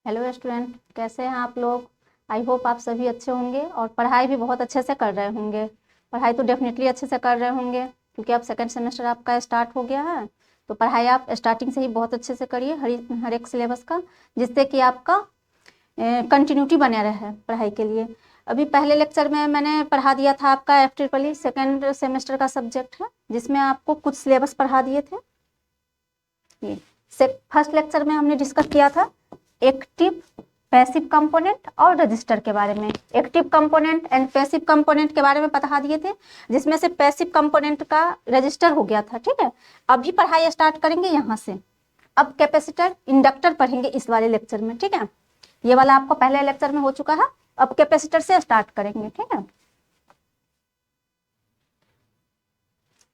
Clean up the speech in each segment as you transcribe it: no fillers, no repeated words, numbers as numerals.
Hello student, कैसे हैं आप लोग। आई होप आप सभी अच्छे होंगे और पढ़ाई भी बहुत अच्छे से कर रहे होंगे। पढ़ाई तो डेफिनेटली अच्छे से कर रहे होंगे क्योंकि अब सेकंड सेमेस्टर आपका स्टार्ट हो गया है। तो पढ़ाई आप स्टार्टिंग से ही बहुत अच्छे से करिए हर एक सिलेबस का, जिससे कि आपका कंटिन्यूटी बने रहे पढ़ाई के लिए। अभी पहले लेक्चर में मैंने पढ़ा दिया था आपका FEE सेकेंड सेमेस्टर का सब्जेक्ट है, जिसमें आपको कुछ सिलेबस पढ़ा दिए थे। ये फर्स्ट लेक्चर में हमने डिस्कस किया था एक्टिव, पैसिव कंपोनेंट और रजिस्टर के बारे में। Active component and passive component के बारे में बता दिए थे, जिसमें से पैसिव कंपोनेंट का रजिस्टर हो गया था। ठीक है, अभी पढ़ाई स्टार्ट करेंगे यहाँ से। अब कैपेसिटर इंडक्टर पढ़ेंगे इस वाले लेक्चर में। ठीक है, ये वाला आपको पहले लेक्चर में हो चुका है, अब कैपेसिटर से स्टार्ट करेंगे। ठीक है,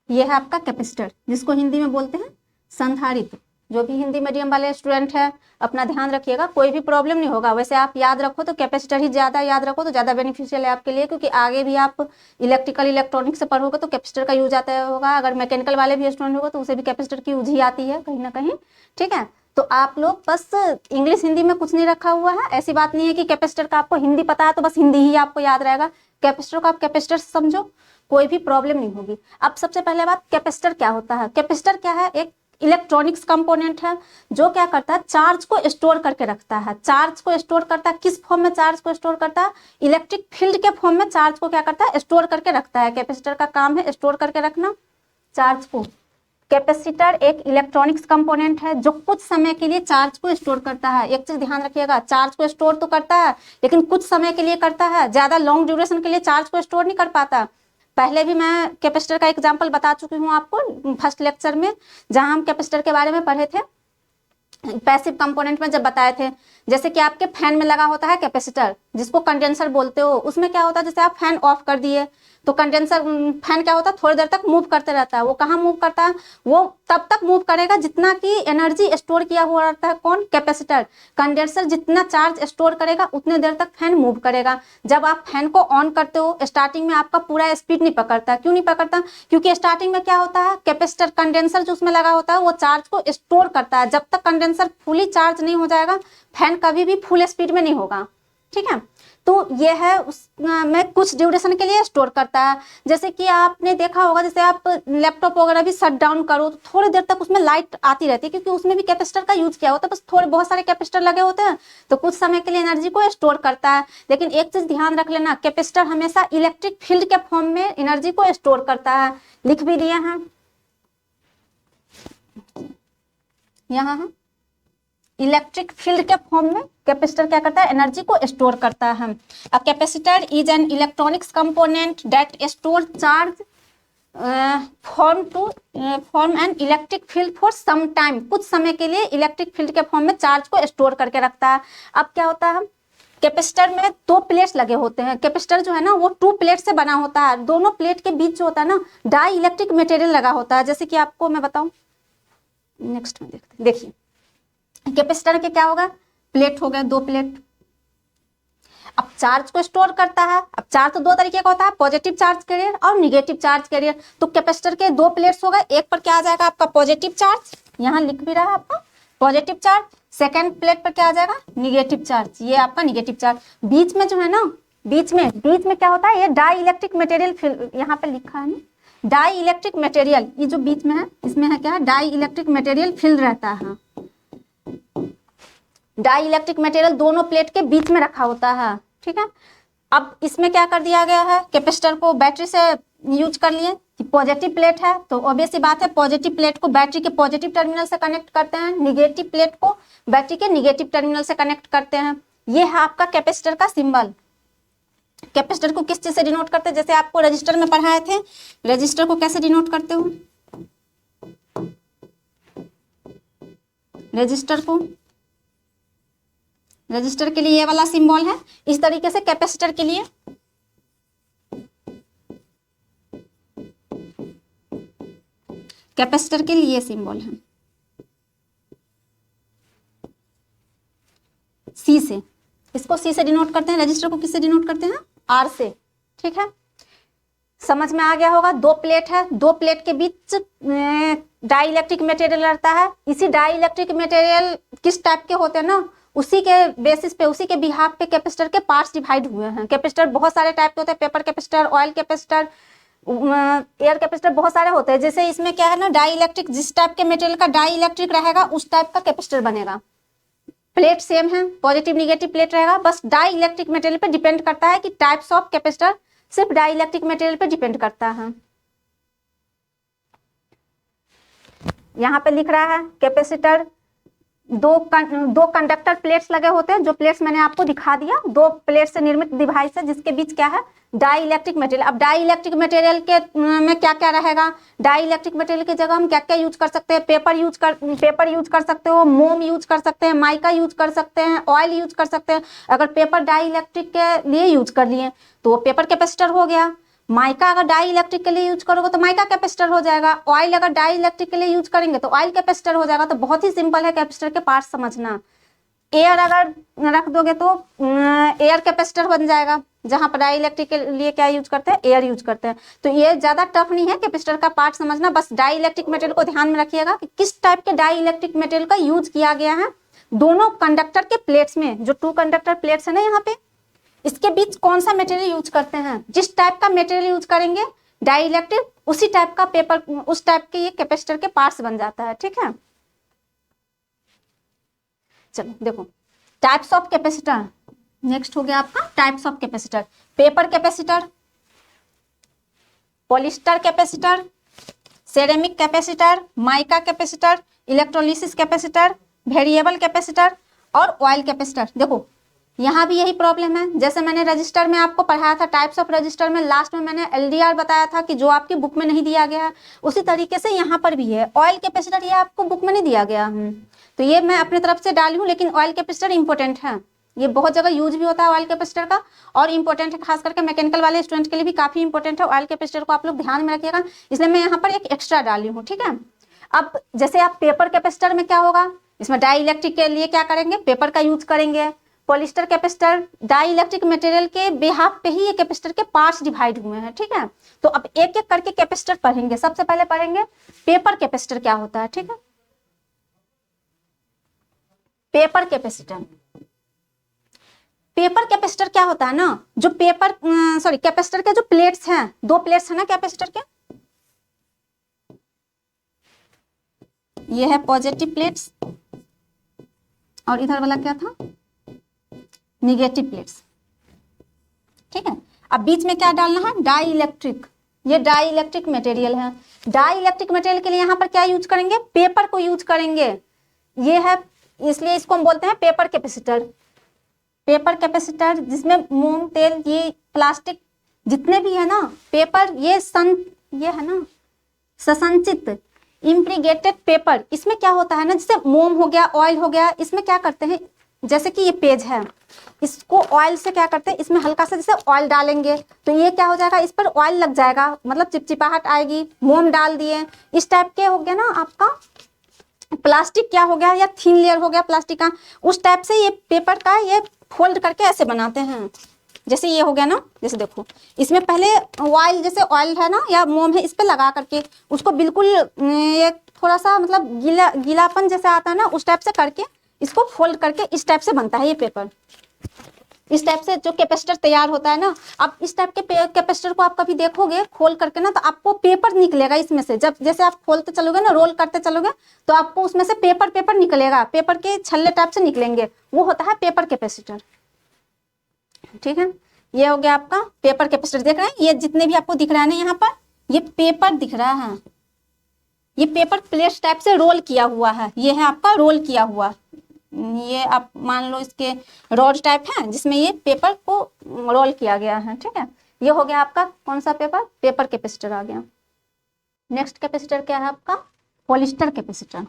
ये है आपका कैपेसिटर, जिसको हिंदी में बोलते हैं संधारित्र। जो भी हिंदी मीडियम वाले स्टूडेंट है अपना ध्यान रखिएगा, कोई भी प्रॉब्लम नहीं होगा। वैसे आप याद रखो तो कैपेसिटर ही ज्यादा याद रखो तो ज्यादा बेनिफिशियल है आपके लिए, क्योंकि आगे भी आप इलेक्ट्रिकल इलेक्ट्रॉनिक्स से पढ़ोगे तो कैपेसिटर का यूज आता होगा। अगर मैकेनिकल वाले भी स्टूडेंट होगा तो उसे भी कैपेसिटर की यूज ही आती है कहीं ना कहीं। ठीक है, तो आप लोग बस इंग्लिश हिंदी में कुछ नहीं रखा हुआ है। ऐसी बात नहीं है कि कैपेसिटर का आपको हिंदी पता है तो बस हिंदी ही आपको याद रहेगा। कैपेसिटर को आप कैपेसिटर समझो, कोई भी प्रॉब्लम नहीं होगी। अब सबसे पहले बात, कैपेसिटर क्या होता है। कैपेसिटर क्या है, एक इलेक्ट्रॉनिक्स कंपोनेंट है जो क्या करता है, चार्ज को स्टोर करके रखता है। चार्ज को स्टोर करता है, किस फॉर्म में चार्ज को स्टोर करता है, इलेक्ट्रिक फील्ड के फॉर्म में चार्ज को क्या करता है, स्टोर करके रखता है। कैपेसिटर का काम है स्टोर करके रखना चार्ज को। कैपेसिटर एक इलेक्ट्रॉनिक्स कंपोनेंट है जो कुछ समय के लिए चार्ज को स्टोर करता है। एक चीज ध्यान रखिएगा, चार्ज को स्टोर तो करता है लेकिन कुछ समय के लिए करता है, ज्यादा लॉन्ग ड्यूरेशन के लिए चार्ज को स्टोर नहीं कर पाता। पहले भी मैं कैपेसिटर का एग्जांपल बता चुकी हूँ आपको फर्स्ट लेक्चर में, जहां हम कैपेसिटर के बारे में पढ़े थे पैसिव कंपोनेंट में, जब बताए थे। जैसे कि आपके फैन में लगा होता है कैपेसिटर, जिसको कंडेंसर बोलते हो। उसमें क्या होता है, जैसे आप फैन ऑफ कर दिए तो कंडेंसर फैन क्या होता है, थोड़ी देर तक मूव करते रहता है। वो कहाँ मूव करता है, वो तब तक मूव करेगा जितना कि एनर्जी स्टोर किया हुआ रहता है। कौन, कैपेसिटर। कंडेंसर जितना चार्ज स्टोर करेगा उतने देर तक फैन मूव करेगा। जब आप फैन को ऑन करते हो स्टार्टिंग में आपका पूरा स्पीड नहीं पकड़ता। क्यों नहीं पकड़ता, क्योंकि स्टार्टिंग में क्या होता है, कैपेसिटर कंडेंसर जो उसमें लगा होता है वो चार्ज को स्टोर करता है। जब तक कंडेंसर फुली चार्ज नहीं हो जाएगा फैन कभी भी फुल स्पीड में नहीं होगा। ठीक है, तो ये है उसमें कुछ ड्यूरेशन के लिए स्टोर करता है। जैसे कि आपने देखा होगा, जैसे आप लैपटॉप वगैरह भी शट डाउन करो तो थोड़ी देर तक उसमें लाइट आती रहती है, क्योंकि उसमें भी कैपेसिटर का यूज किया होता है। बस थोड़े बहुत सारे कैपेसिटर लगे होते हैं तो कुछ समय के लिए एनर्जी को स्टोर करता है। लेकिन एक चीज ध्यान रख लेना, कैपेसिटर हमेशा इलेक्ट्रिक फील्ड के फॉर्म में एनर्जी को स्टोर करता है। लिख भी दिए हैं यहाँ है, इलेक्ट्रिक फील्ड के फॉर्म में कैपेसिटर क्या करता है, एनर्जी को स्टोर करता है। A capacitor is an electronics component that store charge form an electric field for some time. कुछ समय के लिए इलेक्ट्रिक फील्ड के फॉर्म में चार्ज को स्टोर करके रखता है। अब क्या होता है, कैपेसिटर में दो प्लेट्स लगे होते हैं। कैपेसिटर जो है ना वो टू प्लेट से बना होता है। दोनों प्लेट के बीच जो होता है ना डाई इलेक्ट्रिक मटेरियल लगा होता है। जैसे कि आपको मैं बताऊं, नेक्स्ट में देखते, देखिए कैपेसिटर के क्या होगा, प्लेट हो गए, दो प्लेट। अब चार्ज को स्टोर करता है। अब चार्ज तो दो तरीके का होता है, पॉजिटिव चार्ज कैरियर और निगेटिव चार्ज कैरियर। तो कैपेसिटर के दो प्लेट्स हो गए, एक पर क्या आ जाएगा आपका पॉजिटिव चार्ज, यहाँ लिख भी रहा है आपका पॉजिटिव चार्ज। सेकेंड प्लेट पर क्या आ जाएगा, निगेटिव चार्ज, ये आपका निगेटिव चार्ज। बीच में जो है ना, बीच में क्या होता है, ये डाई इलेक्ट्रिक मटेरियल, यहाँ पे लिखा है ना डाई इलेक्ट्रिक मटेरियल, ये जो बीच में है इसमें है क्या, डाई इलेक्ट्रिक मटेरियल फिल रहता है। डाई इलेक्ट्रिक मटेरियल दोनों प्लेट के बीच में रखा होता है। ठीक है, अब इसमें क्या कर दिया गया है, कैपेसिटर को बैटरी से यूज कर लिए कि पॉजिटिव प्लेट है तो ऑब्वियस सी बात है पॉजिटिव प्लेट को बैटरी के पॉजिटिव टर्मिनल से कनेक्ट करते हैं, निगेटिव प्लेट को बैटरी के निगेटिव टर्मिनल से कनेक्ट करते हैं। ये है आपका कैपेसिटर का सिंबल। कैपेसिटर को किस चीज से डिनोट करते हैं, जैसे आपको रजिस्टर में पढ़ाए थे, रजिस्टर को कैसे डिनोट करते हो, रजिस्टर के लिए ये वाला सिंबल है। इस तरीके से कैपेसिटर के लिए सिंबल है सी से, इसको सी से डिनोट करते हैं। रजिस्टर को किससे डिनोट करते हैं, आर से। ठीक है, समझ में आ गया होगा। दो प्लेट है, दो प्लेट के बीच डाई इलेक्ट्रिक मटेरियल रहता है। इसी डाई इलेक्ट्रिक मटेरियल किस टाइप के होते हैं ना, उसी के बेसिस पे, उसी के बिहाफ पे कैपेसिटर के पार्ट्स डिवाइड हुए हैं। कैपेसिटर बहुत सारे टाइप के होते हैं, paper capacitor, oil capacitor, air capacitor, बहुत सारे होते हैं। जैसे इसमें क्या है ना, डाई इलेक्ट्रिक, जिस टाइप के मटेरियल का डाई इलेक्ट्रिक रहेगा उस टाइप का कैपेसिटर बनेगा। प्लेट सेम है, पॉजिटिव निगेटिव प्लेट रहेगा, बस डाई इलेक्ट्रिक मटेरियल पे डिपेंड करता है कि टाइप्स ऑफ कैपेसिटर सिर्फ डाई इलेक्ट्रिक मटेरियल पे डिपेंड करता है। यहाँ पे लिख रहा है कैपेसिटर, दो कंडक्टर प्लेट्स लगे होते हैं, जो प्लेट्स मैंने आपको दिखा दिया, दो प्लेट से निर्मित डिवाइस है जिसके बीच क्या है, डाई इलेक्ट्रिक मटेरियल। अब डाई इलेक्ट्रिक मटेरियल के में क्या क्या रहेगा, डाई इलेक्ट्रिक मटेरियल की जगह हम क्या क्या यूज कर सकते हैं, पेपर यूज कर सकते हो, मोम यूज कर सकते हैं, माइका यूज कर सकते हैं, ऑयल यूज कर सकते हैं। अगर पेपर डाई इलेक्ट्रिक के लिए यूज कर लिए तो वो पेपर कैपेसिटर हो गया। माइका अगर डाई इलेक्ट्रिक के लिए यूज करोगे तो माइका कैपेसिटर हो जाएगा। ऑयल अगर डाई इलेक्ट्रिक के लिए यूज करेंगे तो ऑयल कैपेसिटर हो जाएगा। तो बहुत ही सिंपल है कैपेसिटर के पार्ट समझना। एयर अगर रख दोगे तो एयर कैपेसिटर बन जाएगा, जहां पर डाई इलेक्ट्रिक के लिए क्या यूज करते हैं, एयर यूज करते हैं। तो ये ज्यादा टफ नहीं है कैपेसिटर का पार्ट समझना, बस डाई इलेक्ट्रिक मटेरियल को ध्यान में रखिएगा कि किस टाइप के डाई इलेक्ट्रिक मटेरियल का यूज किया गया है दोनों कंडक्टर के प्लेट्स में। जो 2 कंडक्टर प्लेट्स है ना यहाँ पे, इसके बीच कौन सा मटेरियल यूज करते हैं। जिस टाइप का मटेरियल यूज करेंगे डाई इलेक्ट्रिक, उसी टाइप का पेपर, उस टाइप के ये कैपेसिटर के पार्ट्स बन जाता है। ठीक है, चलो देखो टाइप्स ऑफ कैपेसिटर। नेक्स्ट हो गया आपका types of capacitor. Paper capacitor, polyester capacitor, ceramic capacitor, mica capacitor, electrolysis capacitor, variable capacitor और ऑयल कैपेसिटर। देखो यहाँ भी यही प्रॉब्लम है, जैसे मैंने रजिस्टर में आपको पढ़ाया था टाइप्स ऑफ रजिस्टर में, लास्ट में मैंने एलडीआर बताया था कि जो आपकी बुक में नहीं दिया गया है, उसी तरीके से यहाँ पर भी है। ऑयल कैपेसिटर ये आपको बुक में नहीं दिया गया तो ये मैं अपनी तरफ से डाली हूँ, लेकिन ऑयल कैपेसिटर इंपॉर्टेंट है, ये बहुत जगह यूज भी होता है ऑयल कैपेसिटर का, और इंपॉर्टेंट है खास करके मैकेनिकल वाले स्टूडेंट के लिए भी काफी इंपॉर्टेंट है। ऑयल कैपेसिटर को आप लोग ध्यान में रखिएगा, इसलिए मैं यहाँ पर एक एक्स्ट्रा डाली हूँ। ठीक है, अब जैसे आप पेपर कैपेसिटर में क्या होगा, इसमें डाई इलेक्ट्रिक के लिए क्या करेंगे, पेपर का यूज करेंगे। Polyester capacitor, dielectric material के बिहाफ पे ही ये कैपेसिटर के पार्ट्स डिवाइड हुए हैं। ठीक है, तो अब एक एक करके कैपेसिटर पढ़ेंगे। सबसे पहले पढ़ेंगे पेपर कैपेसिटर क्या होता है। ठीक है, पेपर कैपेसिटर, पेपर कैपेसिटर क्या होता है ना, जो पेपर कैपेसिटर के जो प्लेट्स हैं, 2 प्लेट्स है ना कैपेसिटर के, ये है पॉजिटिव प्लेट्स और इधर वाला क्या था, निगेटिव प्लेट्स। ठीक है, अब बीच में क्या डालना है, डाई इलेक्ट्रिक, ये डाई इलेक्ट्रिक मटेरियल है। डाई इलेक्ट्रिक मटेरियल के लिए यहाँ पर क्या यूज करेंगे, पेपर को यूज करेंगे, ये है, इसलिए इसको हम बोलते हैं पेपर कैपेसिटर। पेपर कैपेसिटर जिसमें मोम, तेल, ये प्लास्टिक जितने भी है ना पेपर, ये है ना ससंचित इम्प्रीगेटेड पेपर, इसमें क्या होता है ना, जैसे मोम हो गया, ऑयल हो गया, इसमें क्या करते हैं, जैसे कि ये पेज है, इसको ऑयल से क्या करते हैं, इसमें हल्का सा जैसे ऑयल डालेंगे तो ये क्या हो जाएगा, इस पर ऑयल लग जाएगा, मतलब चिपचिपाहट आएगी। मोम डाल दिए, इस टाइप के हो गया ना आपका प्लास्टिक, क्या हो गया, या थिन लेयर हो गया प्लास्टिक का, उस टाइप से ये पेपर का ये फोल्ड करके ऐसे बनाते हैं। जैसे ये हो गया ना, जैसे देखो इसमें पहले ऑयल, जैसे ऑयल है ना या मोम है, इस पे लगा करके उसको बिल्कुल ये थोड़ा सा मतलब गीलापन जैसे आता है ना, उस टाइप से करके इसको फोल्ड करके इस टाइप से बनता है ये पेपर। इस टाइप से जो कैपेसिटर तैयार होता है ना, अब इस टाइप के कैपेसिटर को आप कभी देखोगे खोल करके ना, तो आपको पेपर निकलेगा इसमें से। जब जैसे आप खोलते चलोगे ना, रोल करते चलोगे, तो आपको उसमें से पेपर निकलेगा, पेपर के छल्ले टाइप से निकलेंगे, वो होता है पेपर कैपेसिटर। ठीक है, ये हो गया आपका पेपर कैपेसिटर। देख रहे हैं, ये जितने भी आपको दिख रहा है ना यहाँ पर, ये पेपर दिख रहा है, ये पेपर प्लेट टाइप से रोल किया हुआ है, ये है आपका रोल किया हुआ। ये आप मान लो इसके रॉड टाइप है जिसमें ये पेपर को रोल किया गया है। ठीक है, ये हो गया आपका कौन सा पेपर, पेपर कैपेसिटर आ गया। नेक्स्ट कैपेसिटर क्या है आपका, पॉलिस्टर कैपेसिटर।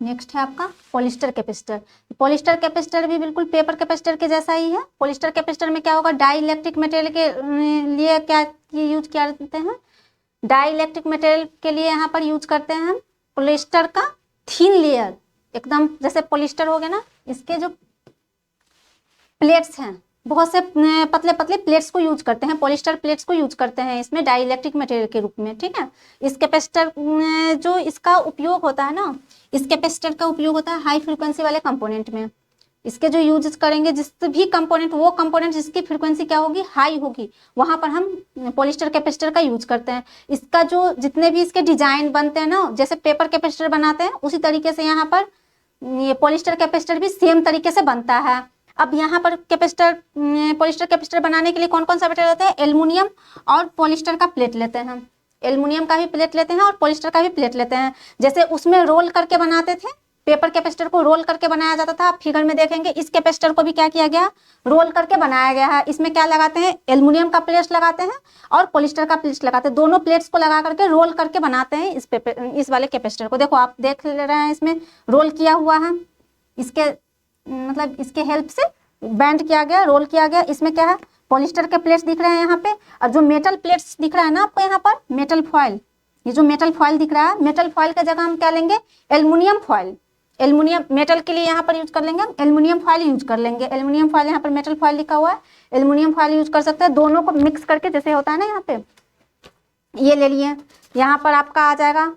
नेक्स्ट है आपका पॉलिस्टर कैपेसिटर। पॉलिस्टर कैपेसिटर भी बिल्कुल पेपर कैपेसिटर के जैसा ही है। पॉलिस्टर कैपेसिटर में क्या होगा, डाई इलेक्ट्रिक मटेरियल के लिए क्या यूज किया जाते हैं, डाई इलेक्ट्रिक मटेरियल के लिए यहाँ पर यूज करते हैं हम पॉलिस्टर का थिन लेयर, एकदम जैसे पॉलिस्टर हो गया ना, इसके जो प्लेट्स हैं बहुत से पतले पतले प्लेट्स को यूज करते हैं, पॉलिस्टर प्लेट्स को यूज करते हैं इसमें डाइइलेक्ट्रिक मटेरियल के रूप में, ठीक है। इस कैपेसिटर जो इसका उपयोग होता है ना, इस कैपेसिटर का उपयोग होता है हाई फ्रीक्वेंसी वाले कंपोनेंट में। इसके जो यूज करेंगे जिस भी कंपोनेंट, वो कंपोनेंट जिसकी फ्रीक्वेंसी क्या होगी, हाई होगी, वहां पर हम पॉलिस्टर कैपेसिटर का यूज करते हैं। इसका जो जितने भी इसके डिजाइन बनते हैं ना, जैसे पेपर कैपेसिटर बनाते हैं उसी तरीके से यहाँ पर ये पॉलिस्टर कैपेसिटर भी सेम तरीके से बनता है। अब यहाँ पर कैपेसिटर, पॉलिस्टर कैपेसिटर बनाने के लिए कौन कौन सा मटेरियल होता है, एल्युमिनियम और पॉलिस्टर का प्लेट लेते हैं हम। एल्युमिनियम का भी प्लेट लेते हैं और पॉलिस्टर का भी प्लेट लेते हैं। जैसे उसमें रोल करके बनाते थे, पेपर कैपेसिटर को रोल करके बनाया जाता था। आप फिगर में देखेंगे इस कैपेसिटर को भी क्या किया गया, रोल करके बनाया गया है। इसमें क्या लगाते हैं, एल्युमिनियम का प्लेट लगाते हैं और पॉलिस्टर का प्लेट लगाते हैं। दोनों प्लेट्स को लगा करके रोल करके बनाते हैं इस पेपर, इस वाले कैपेसिटर को। देखो आप देख ले रहे हैं इसमें रोल किया हुआ है, इसके मतलब इसके हेल्प से बैंड किया गया, रोल किया गया। इसमें क्या है, पॉलिस्टर के प्लेट्स दिख रहे हैं यहाँ पे, और जो मेटल प्लेट्स दिख रहा है ना आपको यहाँ पर, मेटल फॉयल, ये जो मेटल फॉयल दिख रहा है, मेटल फॉयल का जगह हम क्या लेंगे, एल्युमिनियम फॉयल। एल्युमिनियम मेटल के लिए यहाँ पर यूज कर लेंगे हम, एल्युमिनियम फॉयल यूज कर लेंगे। एल्युमिनियम फॉयल, यहाँ पर मेटल फॉयल लिखा हुआ है, एल्युमिनियम फॉयल यूज कर सकते हैं। दोनों को मिक्स करके जैसे होता है ना यहाँ पे, ये ले लिए। यहाँ पर आपका आ जाएगा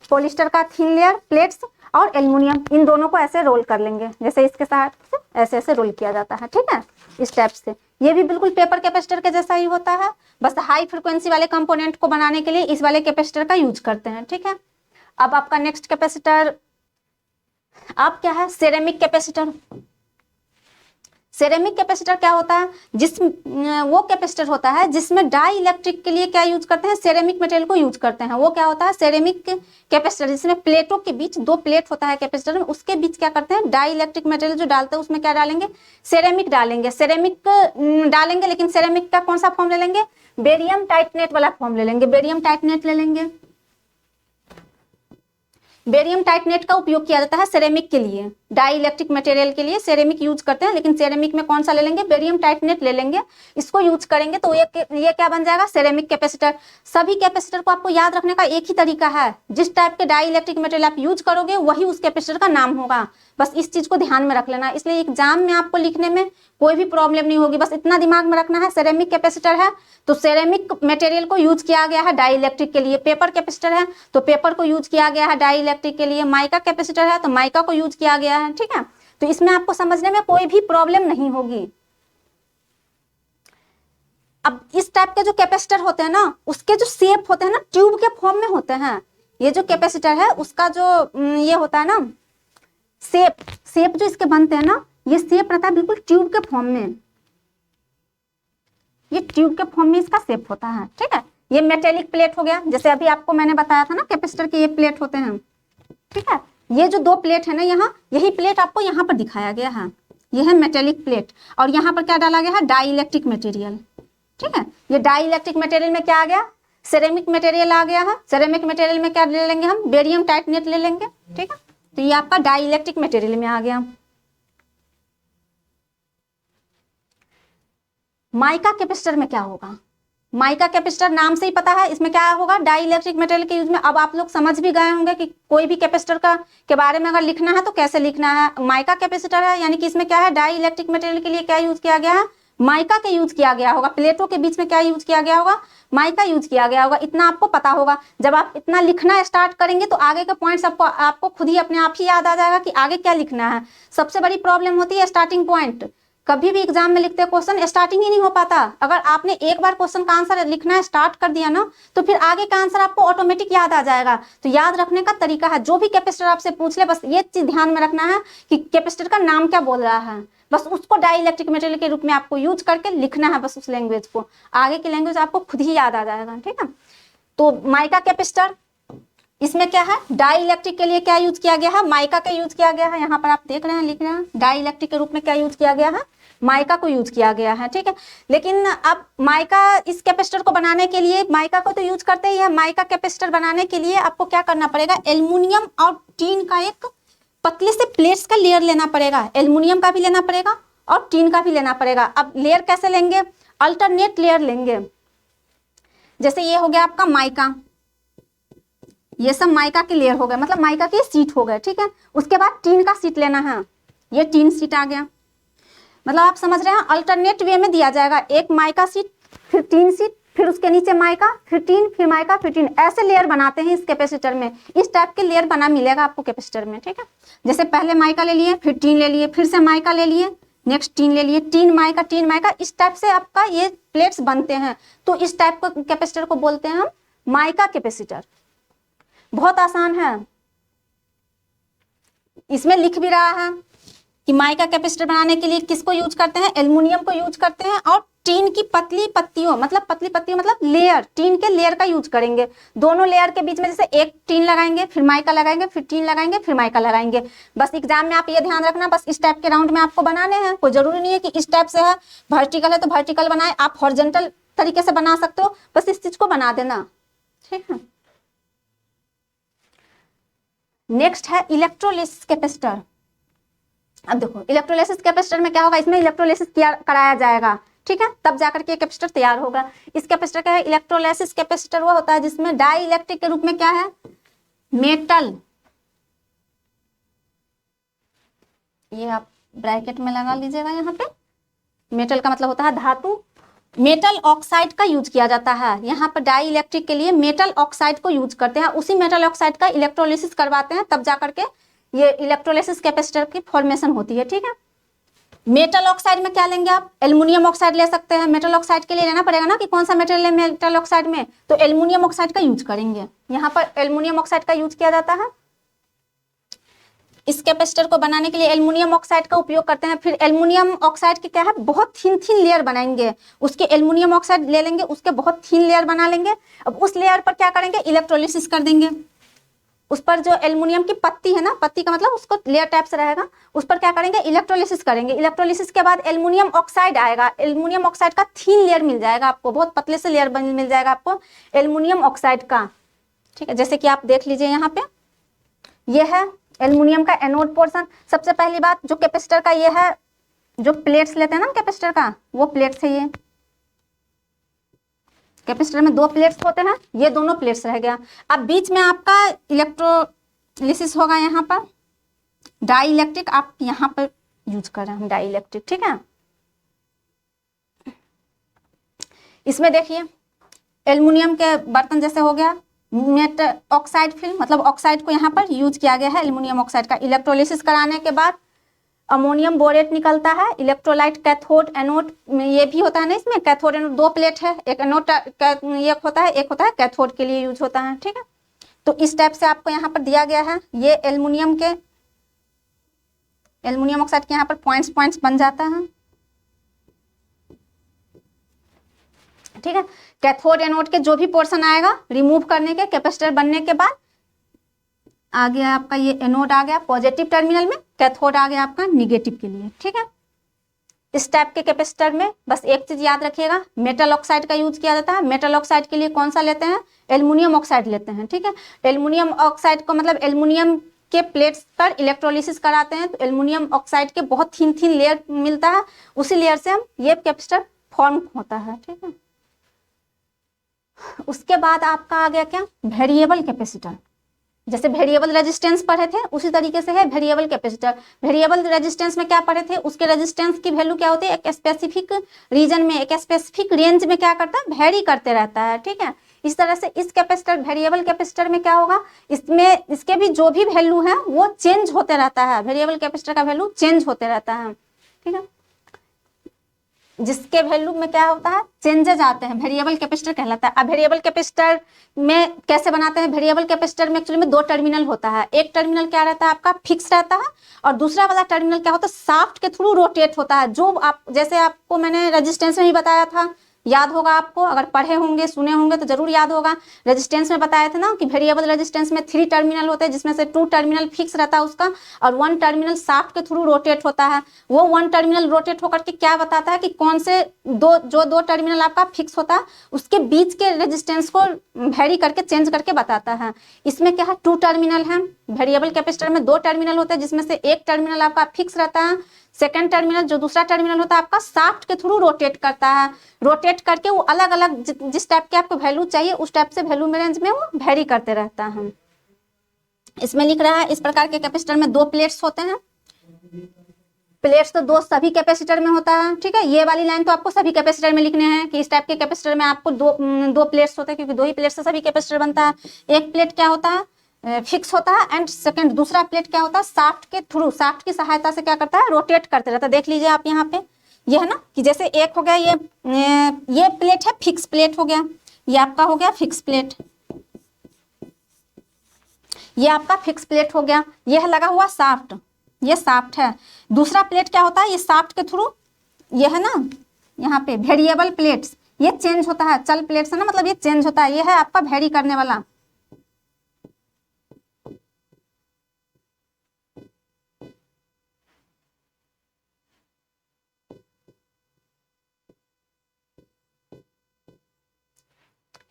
पॉलिस्टर का थिन लेयर प्लेट्स और एल्युमिनियम, इन दोनों को ऐसे रोल कर लेंगे, जैसे इसके साथ से ऐसे ऐसे रोल किया जाता है, ठीक है, इस टाइप से। ये भी बिल्कुल पेपर कैपेसिटर के जैसा ही होता है, बस हाई फ्रिक्वेंसी वाले कंपोनेंट को बनाने के लिए इस वाले कैपेसिटर का यूज करते हैं, ठीक है। अब आपका नेक्स्ट कैपेसिटर अब क्या है, सेरेमिक कैपेसिटर। सेरेमिक कैपेसिटर क्या होता है, वो कैपेसिटर होता है जिसमें डाई इलेक्ट्रिक के लिए क्या यूज करते हैं, सेरेमिक मटेरियल को यूज करते हैं। वो क्या होता है, सेरेमिक कैपेसिटर, जिसमें प्लेटों के बीच, दो प्लेट होता है कैपेसिटर में, उसके बीच क्या करते हैं, डाई इलेक्ट्रिक मटेरियल जो डालते हैं उसमें क्या डालेंगे, सेरेमिक डालेंगे। सेरेमिक डालेंगे, लेकिन सेरेमिक का कौन सा फॉर्म ले लेंगे, बेरियम टाइटनेट वाला फॉर्म ले लेंगे, बेरियम टाइटनेट ले लेंगे। बेरियम टाइटनेट का उपयोग किया जाता है सेरेमिक के लिए, डाई इलेक्ट्रिक मटेरियल के लिए सेरेमिक यूज करते हैं, लेकिन सेरेमिक में कौन सा ले लेंगे, बेरियम टाइटनेट ले लेंगे। इसको यूज करेंगे तो ये क्या बन जाएगा, सेरेमिक कैपेसिटर। सभी कैपेसिटर को आपको याद रखने का एक ही तरीका है, जिस टाइप के डाई इलेक्ट्रिक मटेरियल आप यूज करोगे वही उस कैपेसिटर का नाम होगा। बस इस चीज को ध्यान में रख लेना, इसलिए एग्जाम में आपको लिखने में कोई भी प्रॉब्लम नहीं होगी। बस इतना दिमाग में रखना है, सेरेमिक कैपेसिटर है तो सेरेमिक मटेरियल को यूज किया गया है डाई इलेक्ट्रिक के लिए। पेपर कैपेसिटर है तो पेपर को यूज किया गया है डाई इलेक्ट्रिक के लिए। माइका कैपेसिटर है तो माइका को यूज किया गया है, ठीक है। तो इसमें आपको समझने में कोई भी प्रॉब्लम नहीं होगी। अब इस टाइप के जो कैपेसिटर होते हैं ना, उसके जो शेप होते हैं ना, ट्यूब के फॉर्म में होते हैं। ये जो कैपेसिटर है उसका जो ये होता है ना, शेप जो इसके बनते हैं ना, ये शेप रहता है बिल्कुल ट्यूब के फॉर्म में। ये ट्यूब के फॉर्म में इसका शेप होता है, ठीक है। ये मेटेलिक प्लेट हो गया, जैसे अभी आपको मैंने बताया था ना कैपेसिटर के ये प्लेट होते हैं, ठीक है। ये जो दो प्लेट है ना यहाँ, यही प्लेट आपको यहाँ पर दिखाया गया है, ये है मेटेलिक प्लेट, और यहाँ पर क्या डाला गया है, डाई इलेक्ट्रिक मटेरियल, ठीक है। ये डाई इलेक्ट्रिक मटेरियल में क्या आ गया, सेरेमिक मटेरियल आ गया है। सेरेमिक मटेरियल में क्या ले लेंगे हम, बेरियम टाइटनेट ले लेंगे, ठीक है। तो ये आपका डाई इलेक्ट्रिक मटेरियल में आ गया। माइका कैपेसिटर में क्या होगा, माइका कैपेसिटर नाम से ही पता है इसमें क्या होगा, डाई इलेक्ट्रिक मटेरियल के यूज में। अब आप लोग समझ भी गए होंगे कि कोई भी कैपेसिटर का के बारे में अगर लिखना है तो कैसे लिखना है। माइका कैपेसिटर है यानी कि इसमें क्या है, डाई इलेक्ट्रिक मटेरियल के लिए क्या यूज किया गया है, माइका का यूज किया गया होगा। प्लेटों के बीच में क्या यूज किया गया होगा, माइका यूज किया गया होगा। इतना आपको पता होगा। जब आप इतना लिखना स्टार्ट करेंगे तो आगे के पॉइंट्स आपको खुद ही अपने आप ही याद आ जाएगा कि आगे क्या लिखना है। सबसे बड़ी प्रॉब्लम होती है स्टार्टिंग पॉइंट। कभी भी एग्जाम में लिखते क्वेश्चन स्टार्टिंग ही नहीं हो पाता। अगर आपने एक बार क्वेश्चन का आंसर लिखना स्टार्ट कर दिया ना, तो फिर आगे का आंसर आपको ऑटोमेटिक याद आ जाएगा। तो याद रखने का तरीका है, जो भी कैपेसिटर आपसे पूछ ले बस ये चीज ध्यान में रखना है कि कैपेसिटर का नाम क्या बोल रहा है, बस उसको डाई इलेक्ट्रिक मटेरियल के रूप में आपको यूज करके लिखना है, बस उस लैंग्वेज को। आगे की लैंग्वेज आपको खुद ही याद आ जाएगा, ठीक है। तो माइका कैपेसिटर, इसमें क्या है, डाई इलेक्ट्रिक के लिए क्या यूज किया गया है, माइका का यूज किया गया है। यहाँ पर आप देख रहे हैं, लिख रहे हैं, डाई इलेक्ट्रिक के रूप में क्या यूज किया गया है, माइका को यूज किया गया है, ठीक है। लेकिन अब माइका, इस कैपेसिटर को बनाने के लिए माइका को तो यूज करते ही है। माइका कैपेसिटर बनाने के लिए आपको क्या करना पड़ेगा, एल्युमिनियम और टीन का एक पतले से प्लेट्स का लेयर लेना पड़ेगा। एल्युमिनियम का भी लेना पड़ेगा और टीन का भी लेना पड़ेगा। अब लेयर कैसे लेंगे, अल्टरनेट लेयर लेंगे। जैसे ये हो गया आपका माइका, ये सब माइका के लेयर हो गए, मतलब माइका के सीट हो गए, ठीक है। उसके बाद टीन का सीट लेना है, ये टीन सीट आ गया। मतलब आप समझ रहे हैं, अल्टरनेट वे में दिया जाएगा, एक माइका शीट, फिर 3 शीट, फिर उसके नीचे माइका, फिर टीन, फिर माइका, फिर टीन, ऐसे लेयर बनाते हैं इस कैपेसिटर में। इस टाइप के लेयर बना मिलेगा आपको कैपेसिटर में, ठीक है। जैसे पहले माइका ले लिए, फिर टीन ले लिए, फिर से माइका ले लिए, नेक्स्ट टीन ले लिए, टीन माइका, इस टाइप से आपका ये प्लेट्स बनते हैं। तो इस टाइप का कैपेसिटर को बोलते हैं हम माइका कैपेसिटर। बहुत आसान है, इसमें लिख भी रहा है कि माइका कैपेसिटर बनाने के लिए किसको यूज करते हैं, एल्युमिनियम को यूज करते हैं, और टीन की पतली पत्तियों मतलब लेयर, टीन के लेयर का यूज करेंगे। दोनों लेयर के बीच में जैसे एक टीन लगाएंगे, फिर माइका लगाएंगे, फिर टीन लगाएंगे, फिर माइका लगाएंगे। बस एग्जाम में आप ये ध्यान रखना, बस इस टाइप के राउंड में आपको बनाने हैं। कोई जरूरी नहीं है कि इस टाइप से है, वर्टिकल है तो वर्टिकल बनाए, आप हॉरिजॉन्टल तरीके से बना सकते हो, बस इस चीज को बना देना, ठीक है। नेक्स्ट है इलेक्ट्रोलिसिस कैपेसिटर। अब देखो इलेक्ट्रोलिसिस कैपेसिटर में क्या होगा, इसमें इलेक्ट्रोलिसिस कराया जाएगा, ठीक है, तब जाकर के कैपेसिटर तैयार होगा। इस कैपेसिटर का है इलेक्ट्रोलिसिस कैपेसिटर, वो होता है जिसमें डाई इलेक्ट्रिक के रूप में क्या है, मेटल, ये आप ब्रैकेट में लगा लीजिएगा यहाँ पे, मेटल का मतलब होता है धातु, मेटल ऑक्साइड का यूज किया जाता है। यहाँ पर डाई इलेक्ट्रिक के लिए मेटल ऑक्साइड को यूज करते हैं, उसी मेटल ऑक्साइड का इलेक्ट्रोलिसिस करवाते हैं, तब जाकर के ये इलेक्ट्रोलिसिस कैपेसिटर की फॉर्मेशन होती है, ठीक है। मेटल ऑक्साइड में क्या लेंगे आप, एल्युमिनियम ऑक्साइड ले सकते हैं। मेटल ऑक्साइड के लिए लेना पड़ेगा ना कि कौन सा मेटल है मेटल ऑक्साइड में, तो एल्युमिनियम ऑक्साइड का यूज करेंगे। यहाँ पर एल्युमिनियम ऑक्साइड का यूज किया जाता है। इस कैपेसिटर को बनाने के लिए एल्युमिनियम ऑक्साइड का उपयोग करते हैं। फिर एल्युमिनियम ऑक्साइड की क्या है, बहुत थिन लेयर बनाएंगे, उसके एल्युमिनियम ऑक्साइड ले लेंगे, उसके बहुत थिन लेयर बना लेंगे। अब उस लेयर पर क्या करेंगे, इलेक्ट्रोलिसिस कर देंगे। उस पर जो एल्युमिनियम की पत्ती है ना, पत्ती का मतलब उसको लेयर टाइप से रहेगा, उस पर क्या करेंगे, इलेक्ट्रोलिसिस करेंगे। इलेक्ट्रोलिसिस के बाद एल्युमिनियम ऑक्साइड आएगा, एल्युमिनियम ऑक्साइड का थिन लेयर मिल जाएगा आपको, बहुत पतले से लेयर मिल जाएगा आपको एल्युमिनियम ऑक्साइड का, ठीक है। जैसे कि आप देख लीजिए यहाँ पे, ये है एल्युमिनियम का एनोड पोर्शन। सबसे पहली बात जो कैपेसिटर का ये है, जो प्लेट्स लेते हैं ना कैपेसिटर का, वो प्लेट्स है ये। कैपेसिटर में 2 प्लेट्स होते हैं, ये दोनों प्लेट्स रह गया। अब बीच में आपका इलेक्ट्रोलिसिस होगा, यहाँ पर डाई इलेक्ट्रिक आप यहाँ पर यूज कर रहे हैं, डाई इलेक्ट्रिक, ठीक है। इसमें देखिए एल्युमिनियम के बर्तन जैसे हो गया, मेट ऑक्साइड फिल्म मतलब ऑक्साइड को यहाँ पर यूज किया गया है एल्युमिनियम ऑक्साइड का। इलेक्ट्रोलिसिस कराने के बाद अमोनियम बोरेट निकलता है, इलेक्ट्रोलाइट कैथोड एनोड ये भी होता है ना, इसमें कैथोड एनोड 2 प्लेट है, एक एनोड एक होता है कैथोड के लिए यूज होता है, ठीक है। तो इस टाइप से आपको यहाँ पर दिया गया है, ये एल्युमिनियम ऑक्साइड के यहाँ पर पॉइंट्स बन जाता है, ठीक है। कैथोड एनोड के जो भी पोर्शन आएगा रिमूव करने के, कैपेसिटर बनने के बाद आ गया आपका ये एनोड आ गया पॉजिटिव टर्मिनल में, कैथोड आ गया आपका निगेटिव के लिए, ठीक है। इस टाइप के कैपेसिटर में बस एक चीज याद रखिएगा, मेटल ऑक्साइड का यूज किया जाता है। मेटल ऑक्साइड के लिए कौन सा लेते हैं, एल्युमिनियम ऑक्साइड लेते हैं, ठीक है। एल्युमिनियम ऑक्साइड को मतलब एल्युमिनियम के प्लेट्स पर इलेक्ट्रोलिसिस कराते हैं, तो एल्युमिनियम ऑक्साइड के बहुत थिन लेयर मिलता है, उसी लेयर से हम ये कैपेसिटर फॉर्म होता है, ठीक है। उसके बाद आपका आ गया क्या, वेरिएबल कैपेसिटर। जैसे वेरिएबल रेजिस्टेंस पढ़े थे उसी तरीके से है वेरिएबल कैपेसिटर। वेरिएबल रेजिस्टेंस में क्या पढ़े थे, उसके रेजिस्टेंस की वैल्यू क्या होती है, एक स्पेसिफिक रीजन में, एक स्पेसिफिक रेंज में क्या करता है, वेरी करते रहता है, ठीक है। इस तरह से इस कैपेसिटर वेरिएबल कैपेसिटर में क्या होगा, इसमें इसके भी जो भी वैल्यू है वो चेंज होते रहता है, वेरिएबल कैपेसिटर का वैल्यू चेंज होते रहता है, ठीक है। जिसके वैल्यू में क्या होता है, चेंजेज आते हैं, वेरिएबल कैपेसिटर कहलाता है। अब वेरिएबल कैपेसिटर में कैसे बनाते हैं, वेरिएबल कैपेसिटर में एक्चुअली में 2 टर्मिनल होता है। एक टर्मिनल क्या रहता है आपका फिक्स रहता है, और दूसरा वाला टर्मिनल क्या होता है, शाफ्ट के थ्रू रोटेट होता है। जो आप जैसे आपको मैंने रेजिस्टेंस में ही बताया था, याद होगा आपको, अगर पढ़े होंगे सुने होंगे तो जरूर याद होगा। रेजिस्टेंस में बताया था ना कि वेरिएबल रेजिस्टेंस में 3 टर्मिनल होते हैं, जिसमें से 2 टर्मिनल फिक्स रहता है उसका, और 1 टर्मिनल शाफ्ट के थ्रू रोटेट होता है। वो 1 टर्मिनल रोटेट होकर के क्या बताता है कि कौन से दो टर्मिनल आपका फिक्स होता है उसके बीच के रेजिस्टेंस को वेरी करके चेंज करके बताता है। इसमें क्या है, 2 टर्मिनल है। वेरिएबल कैपेसिटर में 2 टर्मिनल होते हैं, जिसमें से एक टर्मिनल आपका फिक्स रहता है, सेकेंड टर्मिनल जो दूसरा टर्मिनल होता है आपका शाफ्ट के थ्रू रोटेट करता है। रोटेट करके वो अलग अलग जिस टाइप के आपको वैल्यू चाहिए उस टाइप से वैल्यू में रेंज में वो वेरी करते रहता है। इसमें लिख रहा है इस प्रकार के कैपेसिटर में 2 प्लेट्स होते हैं, प्लेट्स तो दो सभी कैपेसिटर में होता है, ठीक है। ये वाली लाइन तो आपको सभी कैपेसिटर में लिखने हैं कि इस टाइप के कैपेसिटर में आपको दो प्लेट्स होते हैं, क्योंकि दो ही प्लेट से सभी कैपेसिटर बनता है। एक प्लेट क्या होता है, फिक्स होता है, एंड सेकंड दूसरा प्लेट क्या होता है, शाफ्ट के थ्रू, शाफ्ट की सहायता से क्या करता है, रोटेट करते रहता है। देख लीजिए आप यहाँ पे, ये है ना कि जैसे एक हो गया ये प्लेट है, फिक्स प्लेट हो गया, ये आपका हो गया फिक्स प्लेट, ये आपका फिक्स प्लेट हो गया, ये है लगा हुआ शाफ्ट, ये शाफ्ट है। दूसरा प्लेट क्या होता है, ये शाफ्ट के थ्रू, ये है ना यहाँ पे वेरिएबल प्लेट्स, ये चेंज होता है, चल प्लेट्स है ना, मतलब ये चेंज होता है, ये है आपका वेरी करने वाला।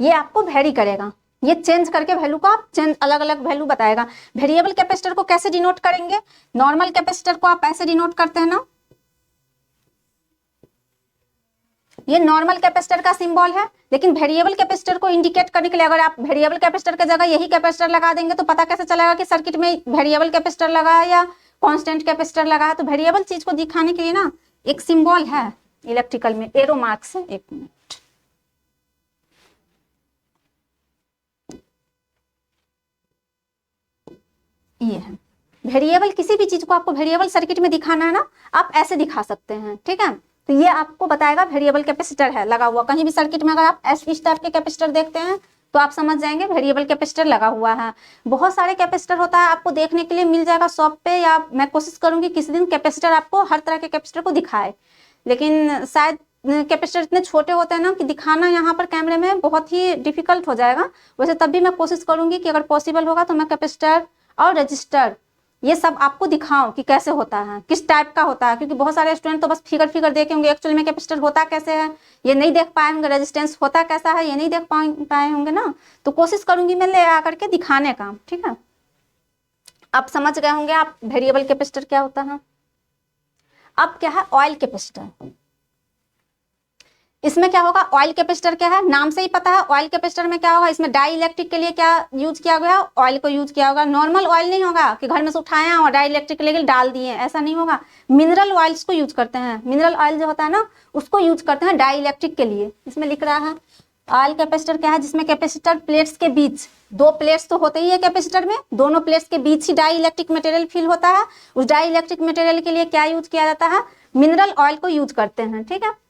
ये आपको वेरी करेगा, ये चेंज करके वैल्यू को आप चेंज अलग अलग वैल्यू बताएगा। वेरिएबल कैपेसिटर को कैसे डिनोट करेंगे, नॉर्मल कैपेसिटर को आप ऐसे डिनोट करते हैं ना, ये नॉर्मल कैपेसिटर का सिंबल है, लेकिन वेरिएबल कैपेसिटर को इंडिकेट करने के लिए अगर आप वेरिएबल कैपेसिटर की जगह यही कैपेसिटर लगा देंगे तो पता कैसे चलेगा कि सर्किट में वेरिएबल कैपेसिटर लगा है या कांस्टेंट कैपेसिटर लगा है। तो वेरिएबल चीज को दिखाने के लिए ना एक सिंबल है इलेक्ट्रिकल में, एरो मार्क से। एक मिनट, ये है वेरिएबल, किसी भी चीज को आपको वेरिएबल सर्किट में दिखाना है ना, आप ऐसे दिखा सकते हैं, ठीक है। तो ये आपको बताएगा वेरिएबल कैपेसिटर है लगा हुआ, कहीं भी सर्किट में अगर आप इस टाइप के कैपेसिटर देखते हैं तो आप समझ जाएंगे वेरिएबल कैपेसिटर लगा हुआ है। बहुत सारे कैपेसिटर होता है, आपको देखने के लिए मिल जाएगा शॉप पे, या मैं कोशिश करूंगी किसी दिन कैपेसिटर आपको हर तरह के कैपेसिटर को दिखाए, लेकिन शायद कैपेसिटर इतने छोटे होते हैं ना कि दिखाना यहाँ पर कैमरे में बहुत ही डिफिकल्ट हो जाएगा। वैसे तब भी मैं कोशिश करूंगी कि अगर पॉसिबल होगा तो मैं कैपेसिटर और रजिस्टर ये सब आपको दिखाऊं कि कैसे होता है, किस टाइप का होता है, क्योंकि बहुत सारे स्टूडेंट तो बस फिगर देखे होंगे, एक्चुअली में कैपेसिटर होता कैसे है ये नहीं देख पाए होंगे, रेजिस्टेंस होता कैसा है ये नहीं देख पाए होंगे ना। तो कोशिश करूंगी मैं ले आकर के दिखाने का, ठीक है। अब समझ गए होंगे आप वेरिएबल कैपेसिटर क्या होता है। अब क्या है ऑयल कैपेसिटर, इसमें क्या होगा, ऑयल कैपेसिटर क्या है, नाम से ही पता है ऑयल कैपेसिटर में क्या होगा, इसमें डाई इलेक्ट्रिक के लिए क्या यूज किया गया, ऑयल को यूज किया होगा। नॉर्मल ऑयल नहीं होगा कि घर में से उठाया और डाई इलेक्ट्रिक के लिए डाल दिए, ऐसा नहीं होगा। मिनरल ऑयल्स को यूज करते हैं, मिनरल ऑयल जो होता है ना उसको यूज करते हैं डाई इलेक्ट्रिक के लिए। इसमें लिख रहा है ऑयल कैपेसिटर क्या है, जिसमें कैपेसिटर प्लेट्स के बीच, दो प्लेट्स तो होते ही है कैपेसिटर में, दोनों प्लेट्स के बीच ही डाई इलेक्ट्रिक मटेरियल फिल होता है। उस डाई इलेक्ट्रिक मटेरियल के लिए क्या यूज किया जाता है, मिनरल ऑयल को यूज करते हैं, ठीक है।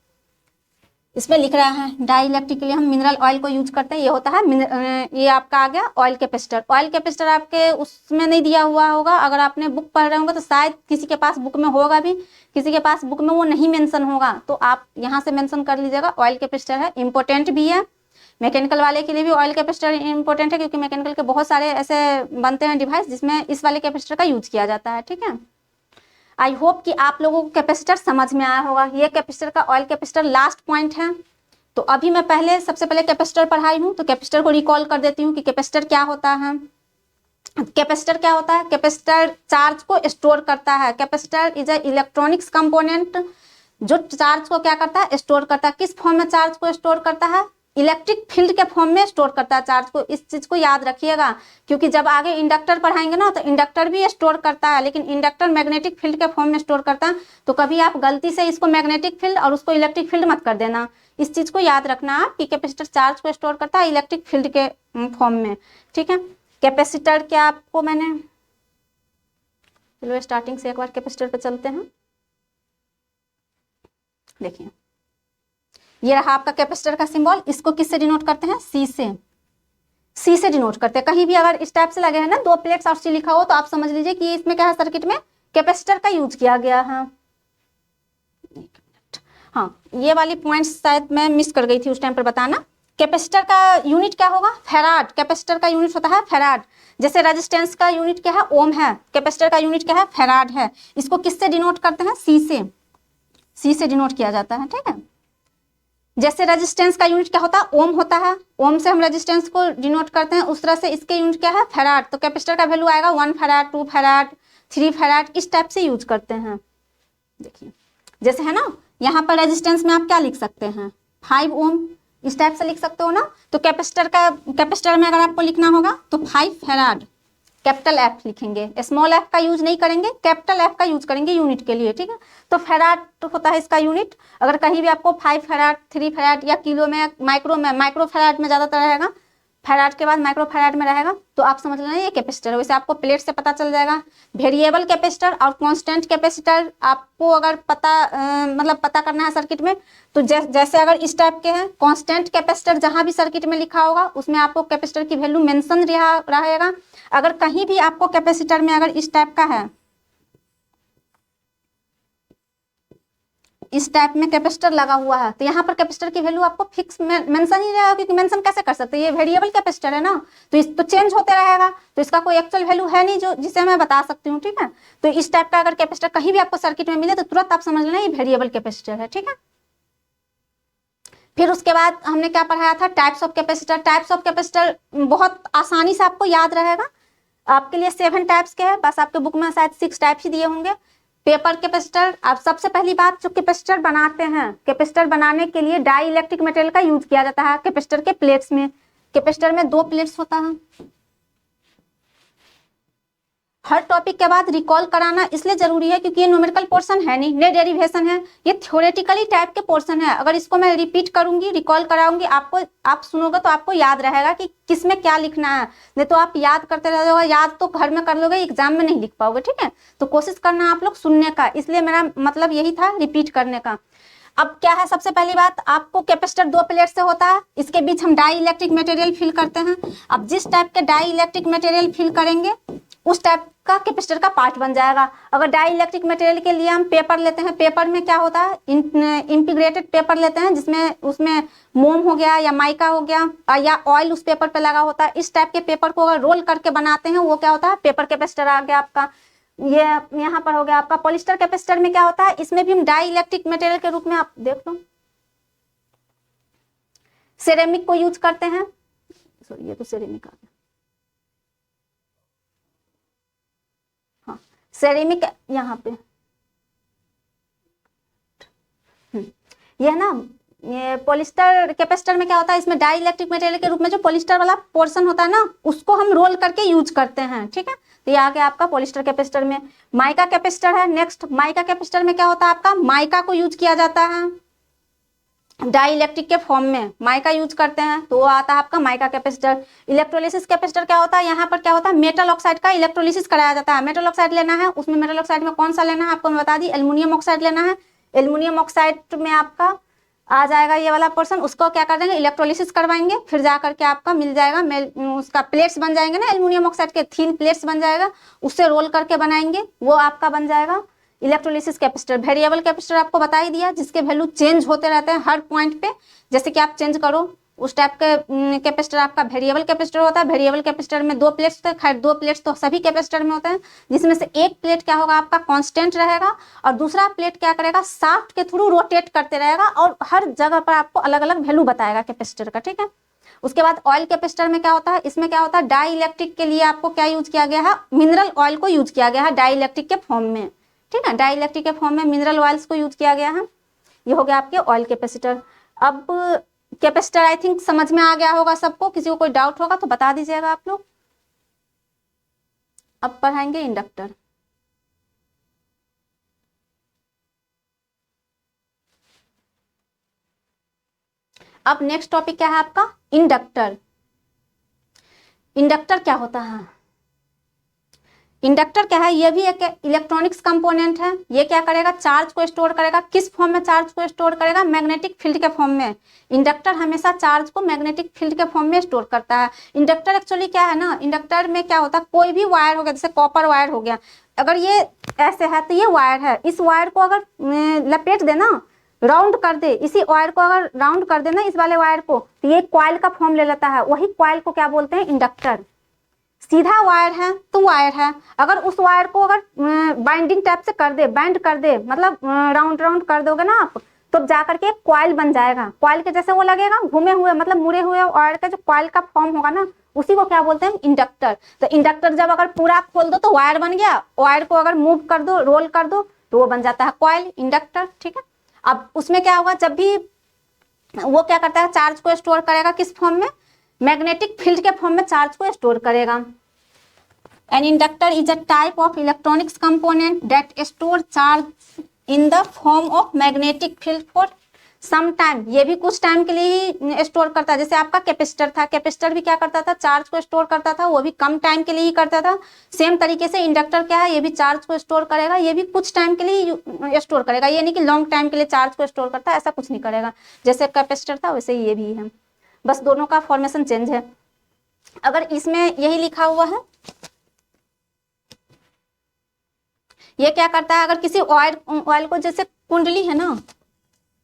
इसमें लिख रहा है डाई इलेक्ट्रिक के लिए हम मिनरल ऑयल को यूज करते हैं, ये होता है ये आपका आ गया ऑयल कैपेसिटर। ऑयल कैपेसिटर आपके उसमें नहीं दिया हुआ होगा, अगर आपने बुक पढ़ रहे होंगे तो शायद किसी के पास बुक में होगा भी, किसी के पास बुक में वो नहीं मेंशन होगा, तो आप यहाँ से मेंशन कर लीजिएगा ऑयल कैपेसिटर है, इंपॉर्टेंट भी है। मैकेनिकल वाले के लिए भी ऑयल कैपेसिटर इंपॉर्टेंट है, क्योंकि मैकेनिकल के बहुत सारे ऐसे बनते हैं डिवाइस जिसमें इस वाले कैपेसिटर का यूज किया जाता है, ठीक है। आई होप कि आप लोगों को कैपेसिटर समझ में आया होगा। ये कैपेसिटर का ऑयल कैपेसिटर लास्ट पॉइंट है। तो अभी मैं सबसे पहले कैपेसिटर पढ़ाई हूँ, तो कैपेसिटर को रिकॉल कर देती हूँ कि कैपेसिटर क्या होता है। कैपेसिटर क्या होता है, कैपेसिटर चार्ज को स्टोर करता है। Capacitor is a electronics component जो चार्ज को क्या करता है, स्टोर करता है। किस फॉर्म में चार्ज को स्टोर करता है, इलेक्ट्रिक फील्ड के फॉर्म में स्टोर करता है चार्ज को। इस चीज को याद रखिएगा, क्योंकि जब आगे इंडक्टर पढ़ाएंगे ना तो इंडक्टर भी स्टोर करता है, लेकिन इंडक्टर मैग्नेटिक फील्ड के फॉर्म में स्टोर करता है। तो कभी आप गलती से इसको मैग्नेटिक फील्ड और उसको इलेक्ट्रिक फील्ड मत कर देना। इस चीज को याद रखना आप कि कैपेसिटर चार्ज को स्टोर करता है इलेक्ट्रिक फील्ड के फॉर्म में, ठीक है। कैपेसिटर क्या आपको मैंने, चलो स्टार्टिंग से एक बार कैपेसिटर पे चलते हैं। देखिए ये रहा आपका कैपेसिटर का सिंबल, इसको किससे डिनोट करते हैं, सी से, सी से डिनोट करते हैं। कहीं भी अगर इस टाइप से लगे हैं ना दो प्लेट्स और सी लिखा हो तो आप समझ लीजिए कि इसमें क्या है, सर्किट में कैपेसिटर का यूज किया गया है। हाँ ये वाली पॉइंट्स शायद मैं मिस कर गई थी उस टाइम पर बताना। कैपेसिटर का यूनिट क्या होगा, फैराड। कैपेसिटर का यूनिट होता है फैराड। जैसे रेजिस्टेंस का यूनिट क्या है, ओम है। कैपेसिटर का यूनिट क्या है, फैराड है। इसको किससे डिनोट करते हैं, सी से, सी से डिनोट किया जाता है, ठीक है। जैसे रेजिस्टेंस का यूनिट क्या होता है, ओम होता है। ओम से हम रेजिस्टेंस को डिनोट करते हैं, उस तरह से इसके यूनिट क्या है, फैराड। तो कैपेसिटर का वैल्यू आएगा 1 फैराड, 2 फैराड, 3 फैराड, इस टाइप से यूज करते हैं। देखिए जैसे है ना, यहाँ पर रेजिस्टेंस में आप क्या लिख सकते हैं, 5 ओम, इस टाइप से लिख सकते हो ना। तो कैपेसिटर में अगर आपको लिखना होगा तो 5 फैराड, कैपिटल एफ लिखेंगे, स्मॉल एफ का यूज नहीं करेंगे, कैपिटल एफ का यूज करेंगे यूनिट के लिए, ठीक है। तो फैराड होता है इसका यूनिट। अगर कहीं भी आपको 5 फैराड, 3 फैराड या किलो में, माइक्रो फैराड में ज्यादातर रहेगा, फैराड के बाद माइक्रो फैराड में रहेगा, तो आप समझ लेना ये कैपेसिटर है। वैसे आपको प्लेट से पता चल जाएगा। वेरिएबल कैपेसिटर और कांस्टेंट कैपेसिटर आपको अगर मतलब पता करना है सर्किट में, तो जैसे अगर इस टाइप के हैं, कांस्टेंट कैपेसिटर जहां भी सर्किट में लिखा होगा उसमें आपको कैपेसिटर की वैल्यू मेंशन रहेगा। अगर कहीं भी आपको कैपेसिटर में अगर इस टाइप का है, इस टाइप में कैपेसिटर लगा हुआ है, तो यहाँ पर कैपेसिटर की वैल्यू आपको फिक्स मेंशन ही रहेगा, क्योंकि मेंशन कैसे कर सकते हैं, ये वेरिएबल कैपेसिटर है ना, तो इस तो चेंज होते रहेगा, तो इसका कोई एक्चुअल वैल्यू है नहीं जो जिसे मैं बता सकती हूँ, ठीक है। तो इस टाइप का अगर कैपेसिटर कहीं भी आपको सर्किट में मिले तो तुरंत आप समझ लेना ये वेरिएबल कैपेसिटर है, ठीक है। फिर उसके बाद हमने क्या पढ़ाया था, types of capacitor. Types of capacitor बहुत आसानी से आपको याद रहेगा, आपके लिए 7 टाइप्स के हैं, बस आपके बुक में शायद 6 टाइप ही दिए होंगे। पेपर कैपेसिटर, आप सबसे पहली बात, जो कैपेसिटर बनाते हैं, कैपेसिटर बनाने के लिए डाई इलेक्ट्रिक मटेरियल का यूज किया जाता है कैपेसिटर के प्लेट्स में। कैपेसिटर में 2 प्लेट्स होता है। हर टॉपिक के बाद रिकॉल कराना इसलिए जरूरी है क्योंकि ये न्यूमेरिकल पोर्शन है नहीं, डेरिवेशन है, ये थ्योरेटिकली टाइप के पोर्शन है। अगर इसको मैं रिपीट करूंगी, रिकॉल कराऊंगी, आपको आप सुनोगे तो आपको याद रहेगा कि किसमें क्या लिखना है, नहीं तो आप याद करते रह जाओगे, याद तो घर में कर लोगे, एग्जाम में नहीं लिख पाओगे, ठीक है। तो कोशिश करना आप लोग सुनने का, इसलिए मेरा मतलब यही था रिपीट करने का। अब क्या है, सबसे पहली बात, आपको कैपेसिटर 2 प्लेट से होता है, इसके बीच हम डाई इलेक्ट्रिक मटेरियल फिल करते हैं। अब जिस टाइप के डाई इलेक्ट्रिक मटेरियल फिल करेंगे उस टाइप का कैपेसिटर का पार्ट बन जाएगा। अगर डाई इलेक्ट्रिक मटेरियल के लिए हम पेपर लेते हैं, पेपर में क्या होता है, इंटीग्रेटेड पेपर लेते हैं, जिसमें उसमें मोम हो गया या माइका हो गया या ऑयल उस पेपर पे लगा होता है। इस टाइप के पेपर को अगर रोल करके बनाते हैं, वो क्या होता है, पेपर कैपेसिटर आ गया आपका। ये यहाँ पर हो गया आपका पॉलिस्टर कैपेसिटर में क्या होता है, इसमें भी हम डाई इलेक्ट्रिक मटेरियल के रूप में, आप देख लो, सिरेमिक को यूज करते हैं। सॉरी, ये तो सिरेमिक आ गया, हाँ सिरेमिक यहाँ पे, ये है ना, ये पॉलिस्टर कैपेसिटर में क्या होता है, इसमें डाई इलेक्ट्रिक मटेरियल के रूप में जो पॉलिस्टर वाला पोर्शन होता है ना, उसको हम रोल करके यूज करते हैं, ठीक है। तो ये आ गया आपका पॉलिस्टर कैपेसिटर में। माइका कैपेसिटर है नेक्स्ट। माइका कैपेसिटर में क्या होता है, आपका माइका को यूज किया जाता है डाई इलेक्ट्रिक के फॉर्म में, माइका यूज करते हैं, तो वो आता है आपका माइका कैपेसिटर। इलेक्ट्रोलिसिस कैपेसिटर क्या होता है, यहाँ पर क्या होता है, मेटल ऑक्साइड का इलेक्ट्रोलिसिस कराया जाता है। मेटल ऑक्साइड लेना है, उसमें मेटल ऑक्साइड में कौन सा लेना है आपको मैं बता दी, एल्युमिनियम ऑक्साइड लेना है। एल्युमिनियम ऑक्साइड में आपका आ जाएगा ये वाला पोर्शन, उसको क्या कर देंगे, इलेक्ट्रोलिसिस करवाएंगे, फिर जा करके आपका मिल जाएगा, उसका प्लेट्स बन जाएंगे ना, एल्युमिनियम ऑक्साइड के थीन प्लेट्स बन जाएगा, उससे रोल करके बनाएंगे, वो आपका बन जाएगा इलेक्ट्रोलिसिस कैपेसिटर। वेरिएबल कैपेसिटर आपको बता ही दिया, जिसके वैल्यू चेंज होते रहते हैं हर पॉइंट पे, जैसे कि आप चेंज करो उस टाइप के कैपेसिटर आपका वेरिएबल कैपेसिटर होता है। वेरिएबल कैपेसिटर में 2 प्लेट्स होते हैं, खैर 2 प्लेट्स तो सभी कैपेसिटर में होते हैं, जिसमें से एक प्लेट क्या होगा आपका कांस्टेंट रहेगा और दूसरा प्लेट क्या करेगा, शाफ्ट के थ्रू रोटेट करते रहेगा और हर जगह पर आपको अलग अलग वैल्यू बताएगा कैपेसिटर का, ठीक है। उसके बाद ऑयल कैपेसिटर में क्या होता है, इसमें क्या होता है, डाई इलेक्ट्रिक के लिए आपको क्या यूज किया गया है, मिनरल ऑयल को यूज किया गया है डाई इलेक्ट्रिक के फॉर्म में, ठीक है। डाई इलेक्ट्रिक के फॉर्म में मिनरल ऑयल्स को यूज किया गया है। ये हो गया आपके ऑयल कैपेसिटर। अब कैपेसिटर आई थिंक समझ में आ गया होगा सबको, किसी को कोई डाउट होगा तो बता दीजिएगा आप लोग। अब पढ़ाएंगे इंडक्टर। अब नेक्स्ट टॉपिक क्या है आपका, इंडक्टर। इंडक्टर क्या होता है, इंडक्टर क्या है, ये भी एक इलेक्ट्रॉनिक्स कंपोनेंट है। ये क्या करेगा, चार्ज को स्टोर करेगा। किस फॉर्म में चार्ज को स्टोर करेगा, मैग्नेटिक फील्ड के फॉर्म में। इंडक्टर हमेशा चार्ज को मैग्नेटिक फील्ड के फॉर्म में स्टोर करता है। इंडक्टर एक्चुअली क्या है ना, इंडक्टर में क्या होता है, कोई भी वायर हो गया, जैसे कॉपर वायर हो गया, अगर ये ऐसे है तो ये वायर है, इस वायर को अगर लपेट देना, राउंड कर दे, इसी वायर को अगर राउंड कर देना इस वाले वायर को, तो ये कॉइल का फॉर्म ले लेता है। वही कॉइल को क्या बोलते हैं, इंडक्टर। सीधा वायर है तो वायर है, अगर उस वायर को अगर बाइंडिंग टाइप से कर दे, बैंड कर दे, मतलब राउंड राउंड कर दोगे ना आप, तो जाकर के कॉइल बन जाएगा। कॉइल के जैसे वो लगेगा, घूमे हुए मतलब मुड़े हुए वायर का जो कॉइल का फॉर्म होगा ना, उसी को क्या बोलते हैं, इंडक्टर। तो इंडक्टर जब अगर पूरा खोल दो तो वायर बन गया, वायर को अगर मूव कर दो, रोल कर दो, तो वो बन जाता है कॉइल, इंडक्टर, ठीक है। अब उसमें क्या होगा, जब भी वो क्या करता है, चार्ज को स्टोर करेगा, किस फॉर्म में, मैग्नेटिक फील्ड के फॉर्म में चार्ज को स्टोर करेगा। An inductor is a type of electronics component that store charge in the form of magnetic field for some time. ये भी कुछ टाइम के लिए ही स्टोर करता है। जैसे आपका कैपेसिटर था, कैपेसिटर भी क्या करता था, चार्ज को स्टोर करता था, वो भी कम टाइम के लिए ही करता था। सेम तरीके से इंडक्टर क्या है, ये भी चार्ज को स्टोर करेगा, ये भी कुछ टाइम के लिए स्टोर करेगा। ये नहीं कि लॉन्ग टाइम के लिए चार्ज को स्टोर करता है, ऐसा कुछ नहीं करेगा। जैसे कैपेसिटर था वैसे ही ये भी है, बस दोनों का फॉर्मेशन चेंज है। अगर इसमें यही लिखा हुआ है, ये क्या करता है, अगर किसी ऑयल को, जैसे कुंडली है ना,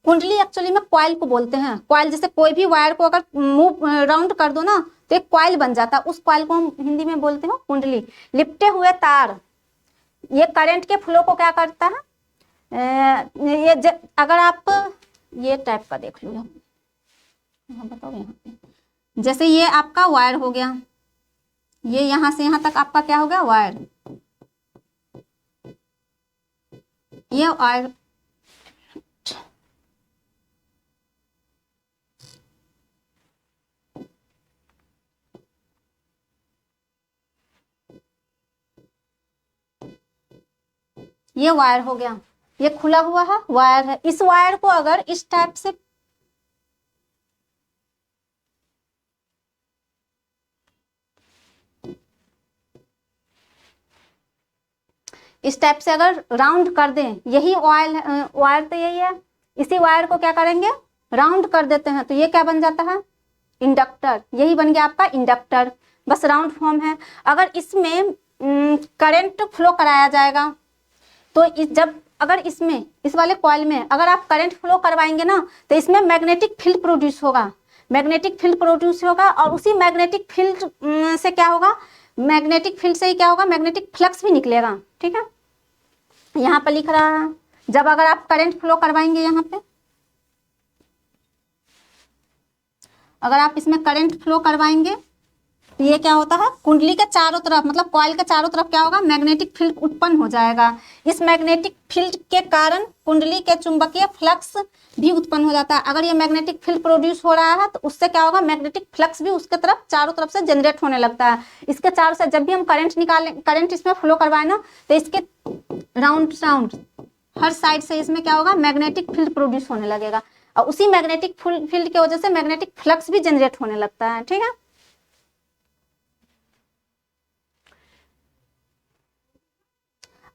कुंडली एक्चुअली में कॉइल को बोलते हैं। कॉइल, जैसे कोई भी वायर को अगर मूव राउंड कर दो ना तो एक कॉइल बन जाता है, उस कॉइल को हम हिंदी में बोलते हैं कुंडली। लिपटे हुए तार, ये करंट के फ्लो को क्या करता है, अगर आप ये टाइप का देख लो, यहाँ बताओ, यहाँ पे जैसे ये आपका वायर हो गया, ये यहां से यहां तक आपका क्या हो गया, वायर। ये वायर, ये वायर हो गया, ये खुला हुआ है वायर है। इस वायर को अगर इस टाइप से अगर राउंड कर दें, यही ऑयल वायर तो यही है, इसी वायर को क्या करेंगे, राउंड कर देते हैं, तो ये क्या बन जाता है, इंडक्टर। यही बन गया आपका इंडक्टर, बस राउंड फॉर्म है। अगर इसमें करंट फ्लो कराया जाएगा तो अगर इसमें, इस वाले कॉइल में अगर आप करंट फ्लो करवाएंगे ना तो इसमें मैग्नेटिक फील्ड प्रोड्यूस होगा, मैग्नेटिक फील्ड प्रोड्यूस होगा, और उसी मैग्नेटिक फील्ड से क्या होगा, मैग्नेटिक फील्ड से ही क्या होगा, मैग्नेटिक फ्लक्स भी निकलेगा। ठीक है, यहाँ पर लिख रहा है, जब अगर आप करंट फ्लो करवाएंगे, यहाँ पे अगर आप इसमें करंट फ्लो करवाएंगे तो ये क्या होता है, कुंडली के चारों तरफ, मतलब कॉइल के चारों तरफ क्या होगा, मैग्नेटिक फील्ड उत्पन्न हो जाएगा। इस मैग्नेटिक फील्ड के कारण कुंडली के चुंबकीय फ्लक्स भी उत्पन्न हो जाता है। अगर ये मैग्नेटिक फील्ड प्रोड्यूस हो रहा है तो उससे क्या होगा, मैग्नेटिक फ्लक्स भी उसके तरफ, चारों तरफ से जनरेट होने लगता है। इसके चारों से जब भी हम करंट निकालें, करंट इसमें फ्लो करवाए ना, तो इसके राउंड हर साइड से इसमें क्या होगा, मैग्नेटिक फील्ड प्रोड्यूस होने लगेगा, और उसी मैग्नेटिक फील्ड की वजह से मैग्नेटिक फ्लक्स भी जनरेट होने लगता है। ठीक है,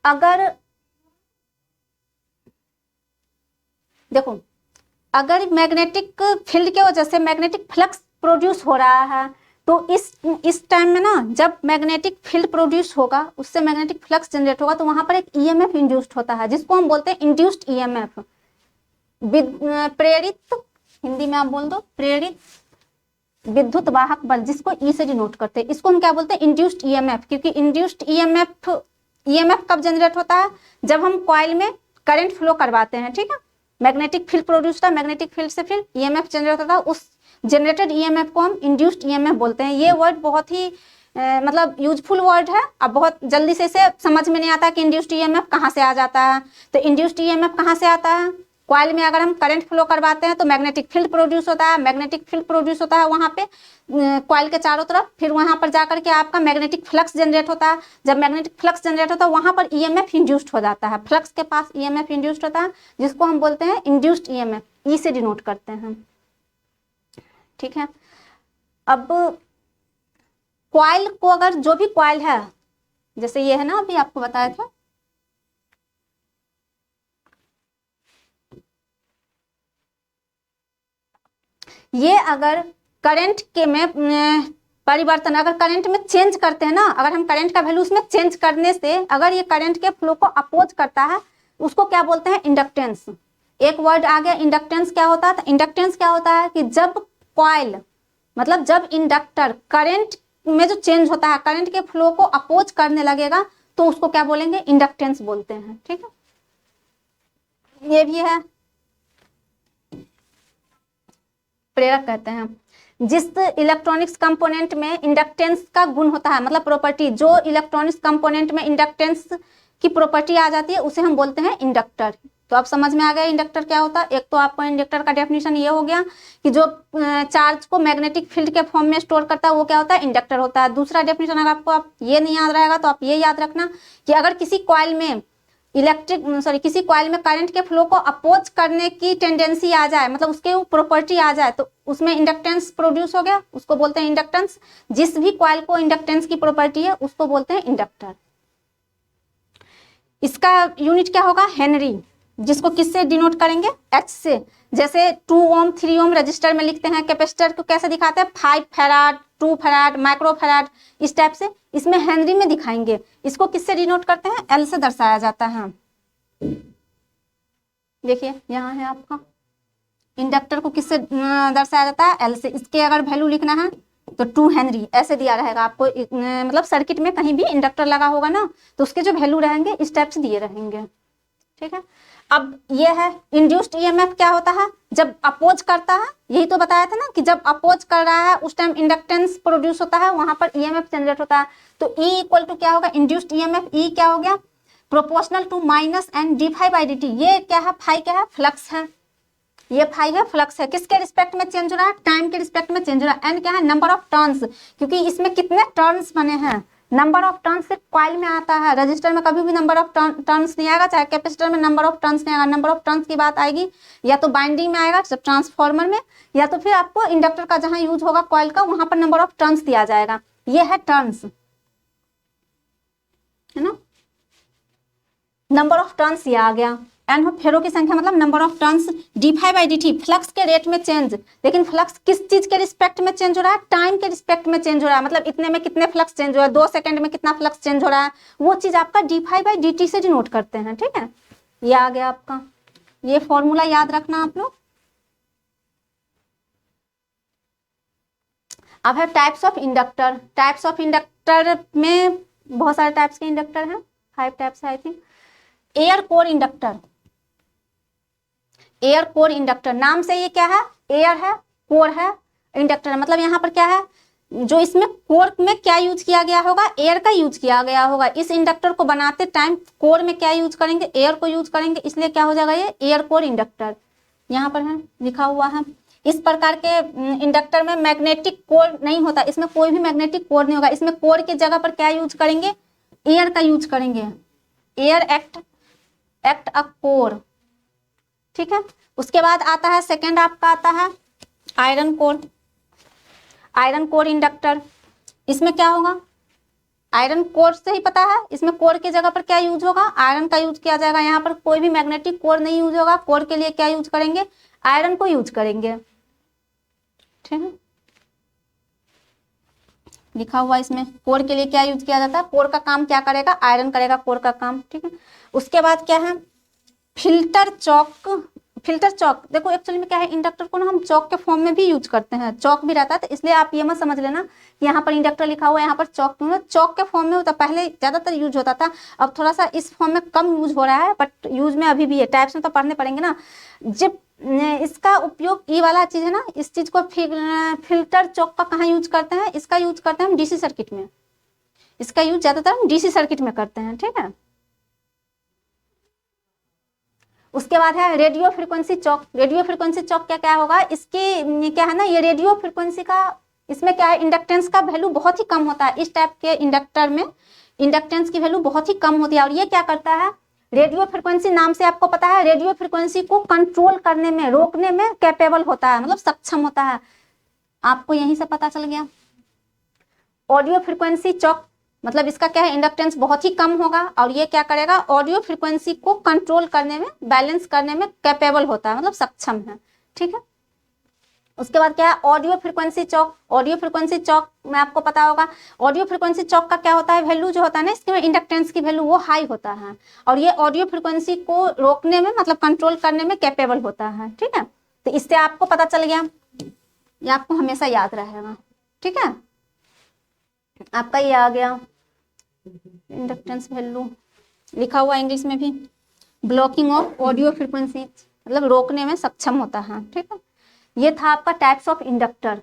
अगर देखो, अगर मैग्नेटिक फील्ड की वजह से मैग्नेटिक फ्लक्स प्रोड्यूस हो रहा है तो इस टाइम में ना, जब मैग्नेटिक फील्ड प्रोड्यूस होगा, उससे मैग्नेटिक फ्लक्स जनरेट होगा, तो वहां पर एक ईएमएफ इंड्यूस्ड होता है, जिसको हम बोलते हैं इंड्यूस्ड ईएमएफ। प्रेरित, हिंदी में आप बोल दो, प्रेरित विद्युत वाहक बल, जिसको ई से डिनोट करते हैं, इसको हम क्या बोलते हैं, इंड्यूस्ड ईएमएफ। क्योंकि इंड्यूस्ड ईएमएफ कब जनरेट होता है, जब हम कॉइल में करंट फ्लो करवाते हैं। ठीक है, मैग्नेटिक फील्ड प्रोड्यूस होता है, मैग्नेटिक फील्ड से फिर ईएमएफ जनरेट होता है, उस जनरेटेड ईएमएफ को हम इंड्यूस्ड ईएमएफ बोलते हैं। ये वर्ड बहुत ही मतलब यूजफुल वर्ड है। अब बहुत जल्दी से इसे समझ में नहीं आता कि इंड्यूस्ड ईएमएफ कहाँ से आ जाता है। तो इंड्यूस्ड ईएमएफ कहाँ से आता है, कॉइल में अगर हम करंट फ्लो करवाते हैं तो मैग्नेटिक फील्ड प्रोड्यूस होता है, मैग्नेटिक फील्ड प्रोड्यूस होता है वहां पे कॉइल के चारों तरफ, फिर वहां पर जाकर के आपका मैग्नेटिक फ्लक्स जनरेट होता है। जब मैग्नेटिक फ्लक्स जनरेट होता है वहां पर ईएमएफ इंड्यूस्ड हो जाता है, फ्लक्स के पास ईएमएफ इंड्यूस्ड होता है, जिसको हम बोलते हैं इंड्यूस्ड ईएमएफ, ई से डिनोट करते हैं। ठीक है, अब कॉइल को, अगर जो भी कॉइल है, जैसे ये है ना, अभी आपको बताया था, ये अगर करंट के में परिवर्तन, अगर करंट में चेंज करते हैं ना, अगर हम करंट का वैल्यू उसमें चेंज करने से अगर ये करंट के फ्लो को अपोज करता है, उसको क्या बोलते हैं, इंडक्टेंस। एक वर्ड आ गया इंडक्टेंस। क्या होता है, इंडक्टेंस क्या होता है कि जब कॉइल, मतलब जब इंडक्टर करंट में जो चेंज होता है, करंट के फ्लो को अपोज करने लगेगा, तो उसको क्या बोलेंगे, इंडक्टेंस बोलते हैं। ठीक है, ये भी है, प्रेरक कहते हैं। जिस इलेक्ट्रॉनिक्स कंपोनेंट में इंडक्टेंस का गुण होता है, मतलब प्रॉपर्टी, जो इलेक्ट्रॉनिक्स कंपोनेंट में इंडक्टेंस की प्रॉपर्टी आ जाती है, उसे हम बोलते हैं इंडक्टर। तो अब समझ में आ गया इंडक्टर क्या होता है। एक तो आपको इंडक्टर का डेफिनेशन ये हो गया कि जो चार्ज को मैग्नेटिक फील्ड के फॉर्म में स्टोर करता है वो क्या होता है, इंडक्टर होता है। दूसरा डेफिनेशन अगर आपको आप ये नहीं याद रहेगा तो आप ये याद रखना कि अगर किसी कॉइल में किसी कॉइल में करंट के फ्लो को अपोज करने की टेंडेंसी आ जाए, मतलब उसके वो प्रॉपर्टी आ जाए, तो उसमें इंडक्टेंस प्रोड्यूस हो गया, उसको बोलते हैं इंडक्टेंस। जिस भी कॉइल को इंडक्टेंस की प्रॉपर्टी है उसको बोलते हैं इंडक्टर। इसका यूनिट क्या होगा, हेनरी, जिसको किससे डिनोट करेंगे, एच से। जैसे 2 ओम 3 ओम रजिस्टर में लिखते हैं, कैपेसिटर को कैसे दिखाते हैं, 5 फैराड 2 फैराड माइक्रो फैराड, इस टाइप से। इसमें हेनरी में दिखाएंगे। इसको किससे डिनोट करते हैं, एल से दर्शाया जाता है। देखिए यहाँ है आपका, इंडक्टर को किससे दर्शाया जाता है, एल से। इसके अगर वैल्यू लिखना है तो 2 हेनरी ऐसे दिया रहेगा आपको। मतलब सर्किट में कहीं भी इंडक्टर लगा होगा ना तो उसके जो वैल्यू रहेंगे इस टाइप से दिए रहेंगे, ठीक है। अब ये है इंड्यूस्ड ईएमएफ क्या होता है, जब अपोज करता है, यही तो बताया था ना कि जब अपोज कर रहा है उस टाइम इंडक्टेंस प्रोड्यूस होता है, वहां पर ईएमएफ जनरेट होता है। तो E इक्वल टू क्या होगा, इंड्यूस्ड ईएमएफ। E क्या हो गया, proportional to minus N D phi by D T. ये क्या है, फाई क्या है, फ्लक्स है। ये फाई है, फ्लक्स है। किसके रिस्पेक्ट में चेंज हो रहा है, टाइम के रिस्पेक्ट में चेंज हो रहा है। एन क्या है, नंबर ऑफ टर्न्स, क्योंकि इसमें कितने टर्न्स बने हैं। नंबर ऑफ टर्न्स सिर्फ कॉइल में आता है, रजिस्टर में कभी भी नंबर ऑफ टर्न्स नहीं आएगा, चाहे कैपेसिटर में नंबर ऑफ टर्न्स नहीं आएगा। नंबर ऑफ टर्न्स की बात आएगी या तो बाइंडिंग में आएगा जब ट्रांसफॉर्मर में, या तो फिर आपको इंडक्टर का जहां यूज होगा कॉइल का वहां पर नंबर ऑफ टर्न्स दिया जाएगा। ये है टर्न्स, है ना। नंबर ऑफ टर्न्स ये आ गया। एन फेरो की संख्या मतलब number of turns. D phi by D T, flux के रेट में चेंज। लेकिन फ्लक्स किस चीज के रिस्पेक्ट में चेंज हो रहा है, टाइम के रिस्पेक्ट में चेंज हो रहा है। मतलब इतने में कितने फ्लक्स चेंज हो रहा है, 2 सेकंड में कितना फ्लक्स चेंज हो रहा है, वो चीज आपका D phi by D T से डिनोट करते हैं, ठीक है। ये आ गया आपका, ये फॉर्मूला याद रखना आप लोग। अब है types of inductor. Types of inductor में बहुत सारे टाइप्स के इंडक्टर हैं, 5 टाइप्स है I think. Air core inductor, air core inductor नाम से ये क्या है, एयर है, कोर है, इंडक्टर है। मतलब यहाँ पर क्या है, जो इसमें कोर में क्या यूज किया गया होगा, एयर का यूज किया गया होगा। इस इंडक्टर को बनाते टाइम कोर में क्या यूज करेंगे, एयर को यूज करेंगे, इसलिए क्या हो जाएगा ये एयर कोर इंडक्टर। यहाँ पर है लिखा हुआ है। इस प्रकार के इंडक्टर में मैग्नेटिक कोर नहीं होता, इसमें कोई भी मैग्नेटिक कोर नहीं होगा। इसमें कोर की जगह पर क्या यूज करेंगे, एयर का यूज करेंगे। एयर एक्ट अ कोर, ठीक है। उसके बाद आता है सेकंड, आपका आता है iron core. Iron core inductor, इसमें क्या होगा, आयरन कोर से ही पता है, इसमें कोर की जगह पर क्या यूज होगा, आयरन का यूज किया जाएगा। यहाँ पर कोई भी मैग्नेटिक कोर नहीं यूज होगा। कोर के लिए क्या यूज करेंगे, आयरन को यूज करेंगे, ठीक है। लिखा हुआ इसमें कोर के लिए क्या यूज किया जाता है, कोर का काम क्या करेगा, आयरन करेगा कोर का काम, ठीक है। उसके बाद क्या है, फिल्टर चौक। फिल्टर चौक देखो एक्चुअली में क्या है, इंडक्टर को ना हम चौक के फॉर्म में भी यूज करते हैं, चौक भी रहता है, तो इसलिए आप ये मत समझ लेना कि यहाँ पर इंडक्टर लिखा हुआ है यहाँ पर चौक क्यों है। चौक के फॉर्म में होता, पहले ज्यादातर यूज होता था, अब थोड़ा सा इस फॉर्म में कम यूज हो रहा है, बट यूज में अभी भी है। टाइप्स में तो पढ़ने पड़ेंगे ना। जब इसका उपयोग, ये वाला चीज है ना, इस चीज को फिल्टर चौक का कहाँ यूज करते हैं, इसका यूज करते हैं हम डीसी सर्किट में। इसका यूज ज्यादातर हम डीसी सर्किट में करते हैं, ठीक है। उसके बाद है रेडियो फ्रीक्वेंसी चौक। रेडियो फ्रीक्वेंसी चौक क्या क्या होगा, इसकी क्या है ना, ये रेडियो फ्रीक्वेंसी का, इसमें क्या है, इंडक्टेंस का वैल्यू बहुत ही कम होता है। इस टाइप के इंडक्टर में इंडक्टेंस की वैल्यू बहुत ही कम होती है। और ये क्या करता है, रेडियो फ्रीक्वेंसी नाम से आपको पता है, रेडियो फ्रीक्वेंसी को कंट्रोल करने में, रोकने में कैपेबल होता है, मतलब सक्षम होता है। आपको यहीं से पता चल गया। ऑडियो फ्रीक्वेंसी चौक मतलब इसका क्या है, इंडक्टेंस बहुत ही कम होगा, और ये क्या करेगा, ऑडियो फ्रीक्वेंसी को कंट्रोल करने में, बैलेंस करने में कैपेबल होता है, मतलब सक्षम है, ठीक है। उसके बाद क्या है, ऑडियो फ्रीक्वेंसी चौक। ऑडियो फ्रीक्वेंसी चौक में आपको पता होगा, ऑडियो फ्रीक्वेंसी चौक का क्या होता है, वैल्यू जो होता है ना इसके इंडक्टेंस की वैल्यू वो हाई होता है, और ये ऑडियो फ्रीक्वेंसी को रोकने में, मतलब कंट्रोल करने में कैपेबल होता है, ठीक है। तो इससे आपको पता चल गया, ये आपको हमेशा याद रहेगा, ठीक है। आपका ये आ गया इंडक्टेंस वैल्यू, लिखा हुआ इंग्लिश में भी, ब्लॉकिंग ऑफ ऑडियो फ्रीक्वेंसी, मतलब रोकने में सक्षम होता है, ठीक है। ये था आपका टाइप्स ऑफ इंडक्टर।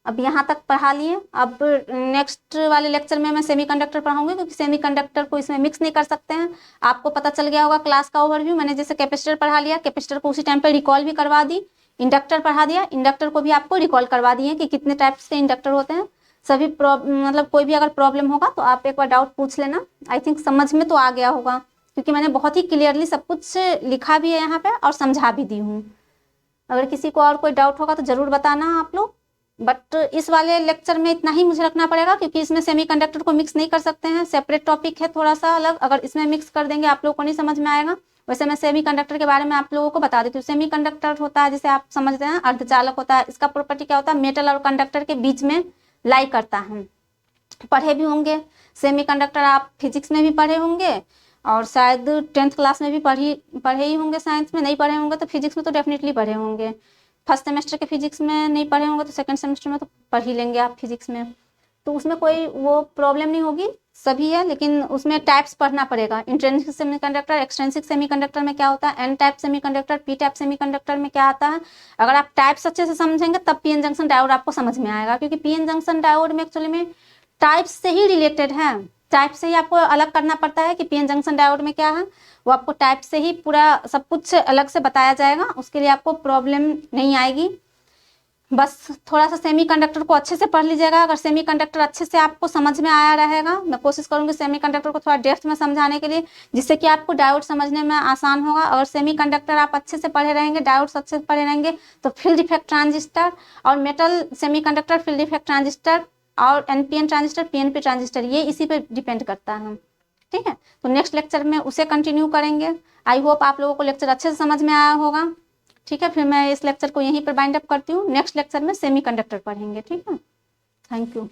अब यहाँ तक पढ़ा लिए। अब नेक्स्ट वाले लेक्चर में मैं सेमीकंडक्टर पढ़ाऊंगी, क्योंकि सेमीकंडक्टर को इसमें मिक्स नहीं कर सकते हैं। आपको पता चल गया होगा क्लास का ओवरव्यू। मैंने जैसे कैपेसिटर पढ़ा लिया, कैपेसिटर को उसी टाइम पे रिकॉल भी करवा दी। इंडक्टर पढ़ा दिया, इंडक्टर को भी आपको रिकॉल करवा दिए कि कितने टाइप्स के इंडक्टर होते हैं। सभी मतलब कोई भी अगर प्रॉब्लम होगा तो आप एक बार डाउट पूछ लेना। आई थिंक समझ में तो आ गया होगा, क्योंकि मैंने बहुत ही क्लियरली सब कुछ लिखा भी है यहाँ पे और समझा भी दी हूँ। अगर किसी को और कोई डाउट होगा तो जरूर बताना आप लोग। बट इस वाले लेक्चर में इतना ही मुझे रखना पड़ेगा, क्योंकि इसमें सेमीकंडक्टर को मिक्स नहीं कर सकते हैं, सेपरेट टॉपिक है थोड़ा सा अलग। अगर इसमें मिक्स कर देंगे आप लोगों को नहीं समझ में आएगा। वैसे मैं सेमीकंडक्टर के बारे में आप लोगों को बता देती हूँ। सेमीकंडक्टर होता है, जिसे आप समझते हैं, अर्धचालक होता है। इसका प्रॉपर्टी क्या होता है, मेटल और कंडक्टर के बीच में लाई करता है। पढ़े भी होंगे सेमीकंडक्टर, आप फिजिक्स में भी पढ़े होंगे और शायद 10th क्लास में भी पढ़े ही होंगे। साइंस में नहीं पढ़े होंगे तो फिजिक्स में तो डेफिनेटली पढ़े होंगे। फर्स्ट सेमेस्टर के फिजिक्स में नहीं पढ़े होंगे तो सेकंड सेमेस्टर में तो पढ़ ही लेंगे आप फिजिक्स में। तो उसमें कोई वो प्रॉब्लम नहीं होगी, सभी है। लेकिन उसमें टाइप्स पढ़ना पड़ेगा। इंट्रिंसिक सेमीकंडक्टर, एक्सट्रिंसिक सेमीकंडक्टर में क्या होता है, N type semiconductor, P type semiconductor में क्या आता है। अगर आप टाइप्स अच्छे से समझेंगे तब पीएन जंक्शन डायोड आपको समझ में आएगा, क्योंकि पीएन जंक्शन डायोड में एक्चुअली में टाइप्स से ही रिलेटेड है। टाइप से ही आपको अलग करना पड़ता है कि पीएन जंक्शन डायोड में क्या है। वो आपको टाइप से ही पूरा सब कुछ अलग से बताया जाएगा, उसके लिए आपको प्रॉब्लम नहीं आएगी। बस थोड़ा सा सेमीकंडक्टर को अच्छे से पढ़ लीजिएगा। अगर सेमीकंडक्टर अच्छे से आपको समझ में आया रहेगा, मैं कोशिश करूंगी सेमीकंडक्टर को थोड़ा डेप्थ में समझाने के लिए, जिससे कि आपको डायोड समझने में आसान होगा। अगर सेमीकंडक्टर आप अच्छे से पढ़े रहेंगे, डायोड्स अच्छे से पढ़े रहेंगे, तो फील्ड इफेक्ट ट्रांजिस्टर और metal semiconductor, field effect transistor और एनपीएन ट्रांजिस्टर, पीएनपी ट्रांजिस्टर, ये इसी पे डिपेंड करता है। ठीक है, तो नेक्स्ट लेक्चर में उसे कंटिन्यू करेंगे। आई होप आप लोगों को लेक्चर अच्छे से समझ में आया होगा। ठीक है, फिर मैं इस लेक्चर को यहीं पर बाइंड अप करती हूँ। नेक्स्ट लेक्चर में सेमीकंडक्टर पढ़ेंगे। ठीक है, थैंक यू।